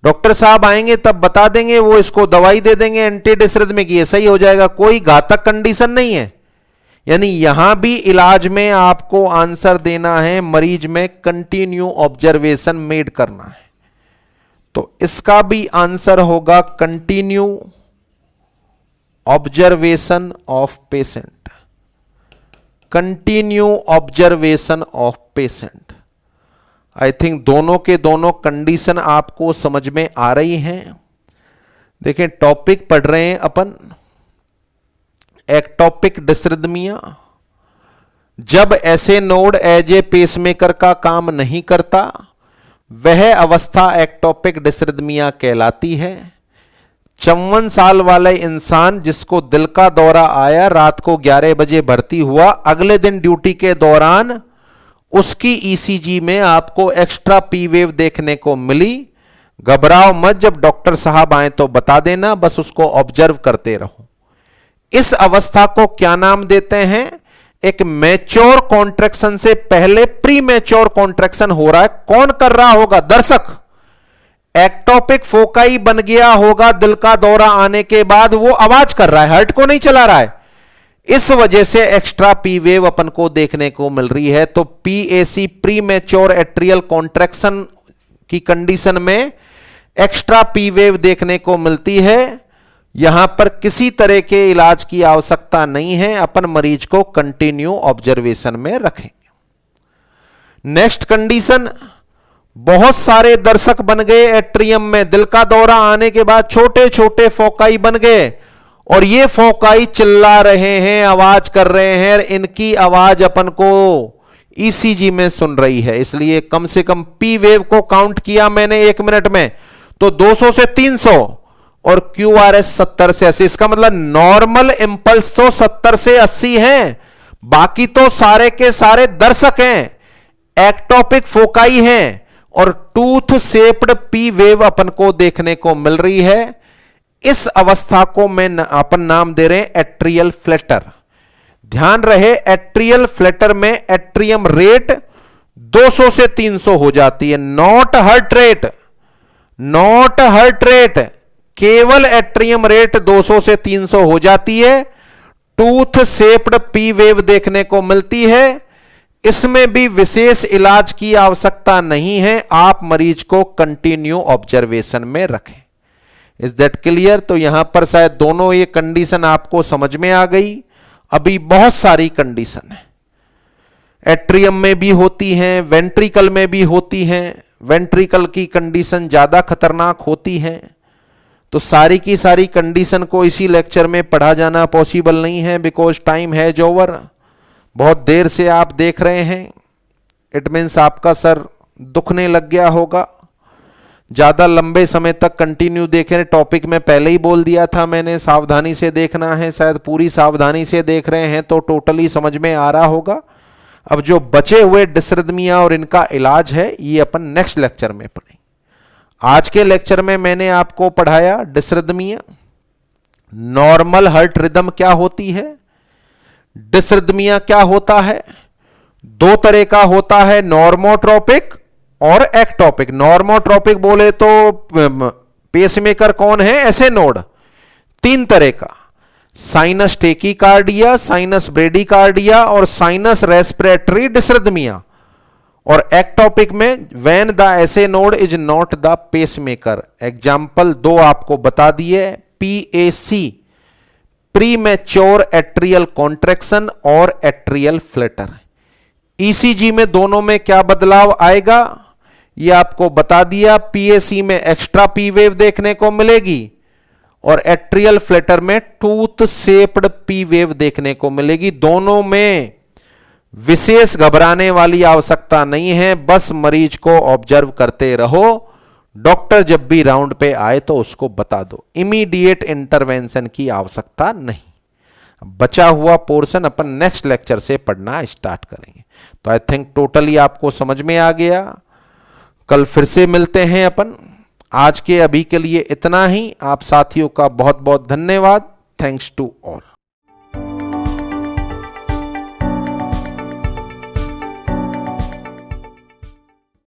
डॉक्टर साहब आएंगे तब बता देंगे, वो इसको दवाई दे देंगे एंटीडिसरिथमिक, ये सही हो जाएगा, कोई घातक कंडीशन नहीं है। यानी यहां भी इलाज में आपको आंसर देना है, मरीज में कंटिन्यू ऑब्जर्वेशन मेड करना है। तो इसका भी आंसर होगा continue observation of patient. Continue observation of patient. I think दोनों के दोनों कंडीशन आपको समझ में आ रही हैं। देखें, टॉपिक पढ़ रहे हैं अपन एक्टोपिक डिसरिथमिया। जब ऐसे नोड एज ए पेसमेकर का काम नहीं करता, वह अवस्था एक्टोपिक डिसरिथमिया कहलाती है। 54 साल वाले इंसान जिसको दिल का दौरा आया, रात को 11 बजे भर्ती हुआ, अगले दिन ड्यूटी के दौरान उसकी ईसीजी में आपको एक्स्ट्रा पी वेव देखने को मिली। घबराओ मत, जब डॉक्टर साहब आए तो बता देना, बस उसको ऑब्जर्व करते रहो। इस अवस्था को क्या नाम देते हैं? एक मैच्योर कॉन्ट्रैक्शन से पहले प्री मैच्योर कॉन्ट्रैक्शन हो रहा है। कौन कर रहा होगा? दर्शक। एक्टोपिक फोकाई बन गया होगा, दिल का दौरा आने के बाद वो आवाज कर रहा है, हार्ट को नहीं चला रहा है, इस वजह से एक्स्ट्रा पी वेव अपन को देखने को मिल रही है। तो PAC pre mature atrial contraction की कंडीशन में एक्स्ट्रा पी वेव देखने को मिलती है। यहां पर किसी तरह के इलाज की आवश्यकता नहीं है, अपन मरीज को कंटिन्यू ऑब्जर्वेशन में रखें। नेक्स्ट कंडीशन, बहुत सारे दर्शक बन गए एट्रियम में, दिल का दौरा आने के बाद छोटे छोटे फोकाई बन गए और ये फोकाई चिल्ला रहे हैं, आवाज कर रहे हैं, इनकी आवाज अपन को ईसीजी में सुन रही है। इसलिए कम से कम पी वेव को काउंट किया मैंने 1 मिनट में तो 200 से 300 और क्यूआरएस 70 से 80। इसका मतलब नॉर्मल इंपल्स तो 70 से 80 हैं, बाकी तो सारे के सारे दर्शक हैं, एक्टोपिक फोकाई हैं और टूथ शेप्ड पी वेव अपन को देखने को मिल रही है। इस अवस्था को मैं अपन नाम दे रहे हैं एट्रियल फ्लैटर। ध्यान रहे, एट्रियल फ्लैटर में एट्रियम रेट 200 से 300 हो जाती है, not heart rate, not heart rate, केवल एट्रियम रेट 200 से 300 हो जाती है। टूथ शेप्ड पी वेव देखने को मिलती है। इसमें भी विशेष इलाज की आवश्यकता नहीं है, आप मरीज को कंटिन्यू ऑब्जर्वेशन में रखें। Is that clear? तो यहां पर शायद दोनों ये कंडीशन आपको समझ में आ गई। अभी बहुत सारी कंडीशन है, एट्रियम में भी होती हैं, वेंट्रिकल में भी होती हैं। वेंट्रिकल की कंडीशन ज्यादा खतरनाक होती है, तो सारी की सारी कंडीशन को इसी लेक्चर में पढ़ा जाना पॉसिबल नहीं है, बिकॉज टाइम हैज ओवर। बहुत देर से आप देख रहे हैं, इट मीन्स आपका सर दुखने लग गया होगा। ज्यादा लंबे समय तक कंटिन्यू देखें, टॉपिक में पहले ही बोल दिया था मैंने, सावधानी से देखना है। शायद पूरी सावधानी से देख रहे हैं तो टोटली समझ में आ रहा होगा। अब जो बचे हुए डिसरिथमिया और इनका इलाज है, ये अपन नेक्स्ट लेक्चर में पढ़ेंगे। आज के लेक्चर में मैंने आपको पढ़ाया डिसरिथमिया, नॉर्मल हार्ट रिदम क्या होती है, डिसरिथमिया क्या होता है, 2 तरह का होता है, नॉर्मोट्रोपिक और एक्टोपिक। नॉर्मोट्रोपिक बोले तो पेसमेकर कौन है? ऐसे नोड 3 तरह का, साइनस टेकीकार्डिया, साइनस ब्रेडिकार्डिया और साइनस रेस्पिरेटरी डिसरिथमिया। और एक्टोपिक में when the essay node is not the pacemaker. Example 2 आपको बता दिए, PAC pre mature atrial contraction और एट्रियल फ्लटर। ECG में दोनों में क्या बदलाव आएगा ये आपको बता दिया। PAC में एक्स्ट्रा P वेव देखने को मिलेगी और एट्रियल फ्लटर में टूथ शेप्ड P वेव देखने को मिलेगी। दोनों में विशेष घबराने वाली आवश्यकता नहीं है, बस मरीज को ऑब्जर्व करते रहो। डॉक्टर जब भी राउंड पे आए तो उसको बता दो, इमीडिएट इंटरवेंशन की आवश्यकता नहीं। बचा हुआ पोर्शन अपन नेक्स्ट लेक्चर से पढ़ना स्टार्ट करेंगे। तो आई थिंक टोटली आपको समझ में आ गया। कल फिर से मिलते हैं अपन। आज के अभी के लिए इतना ही। आप साथियों का बहुत बहुत धन्यवाद। Thanks to all.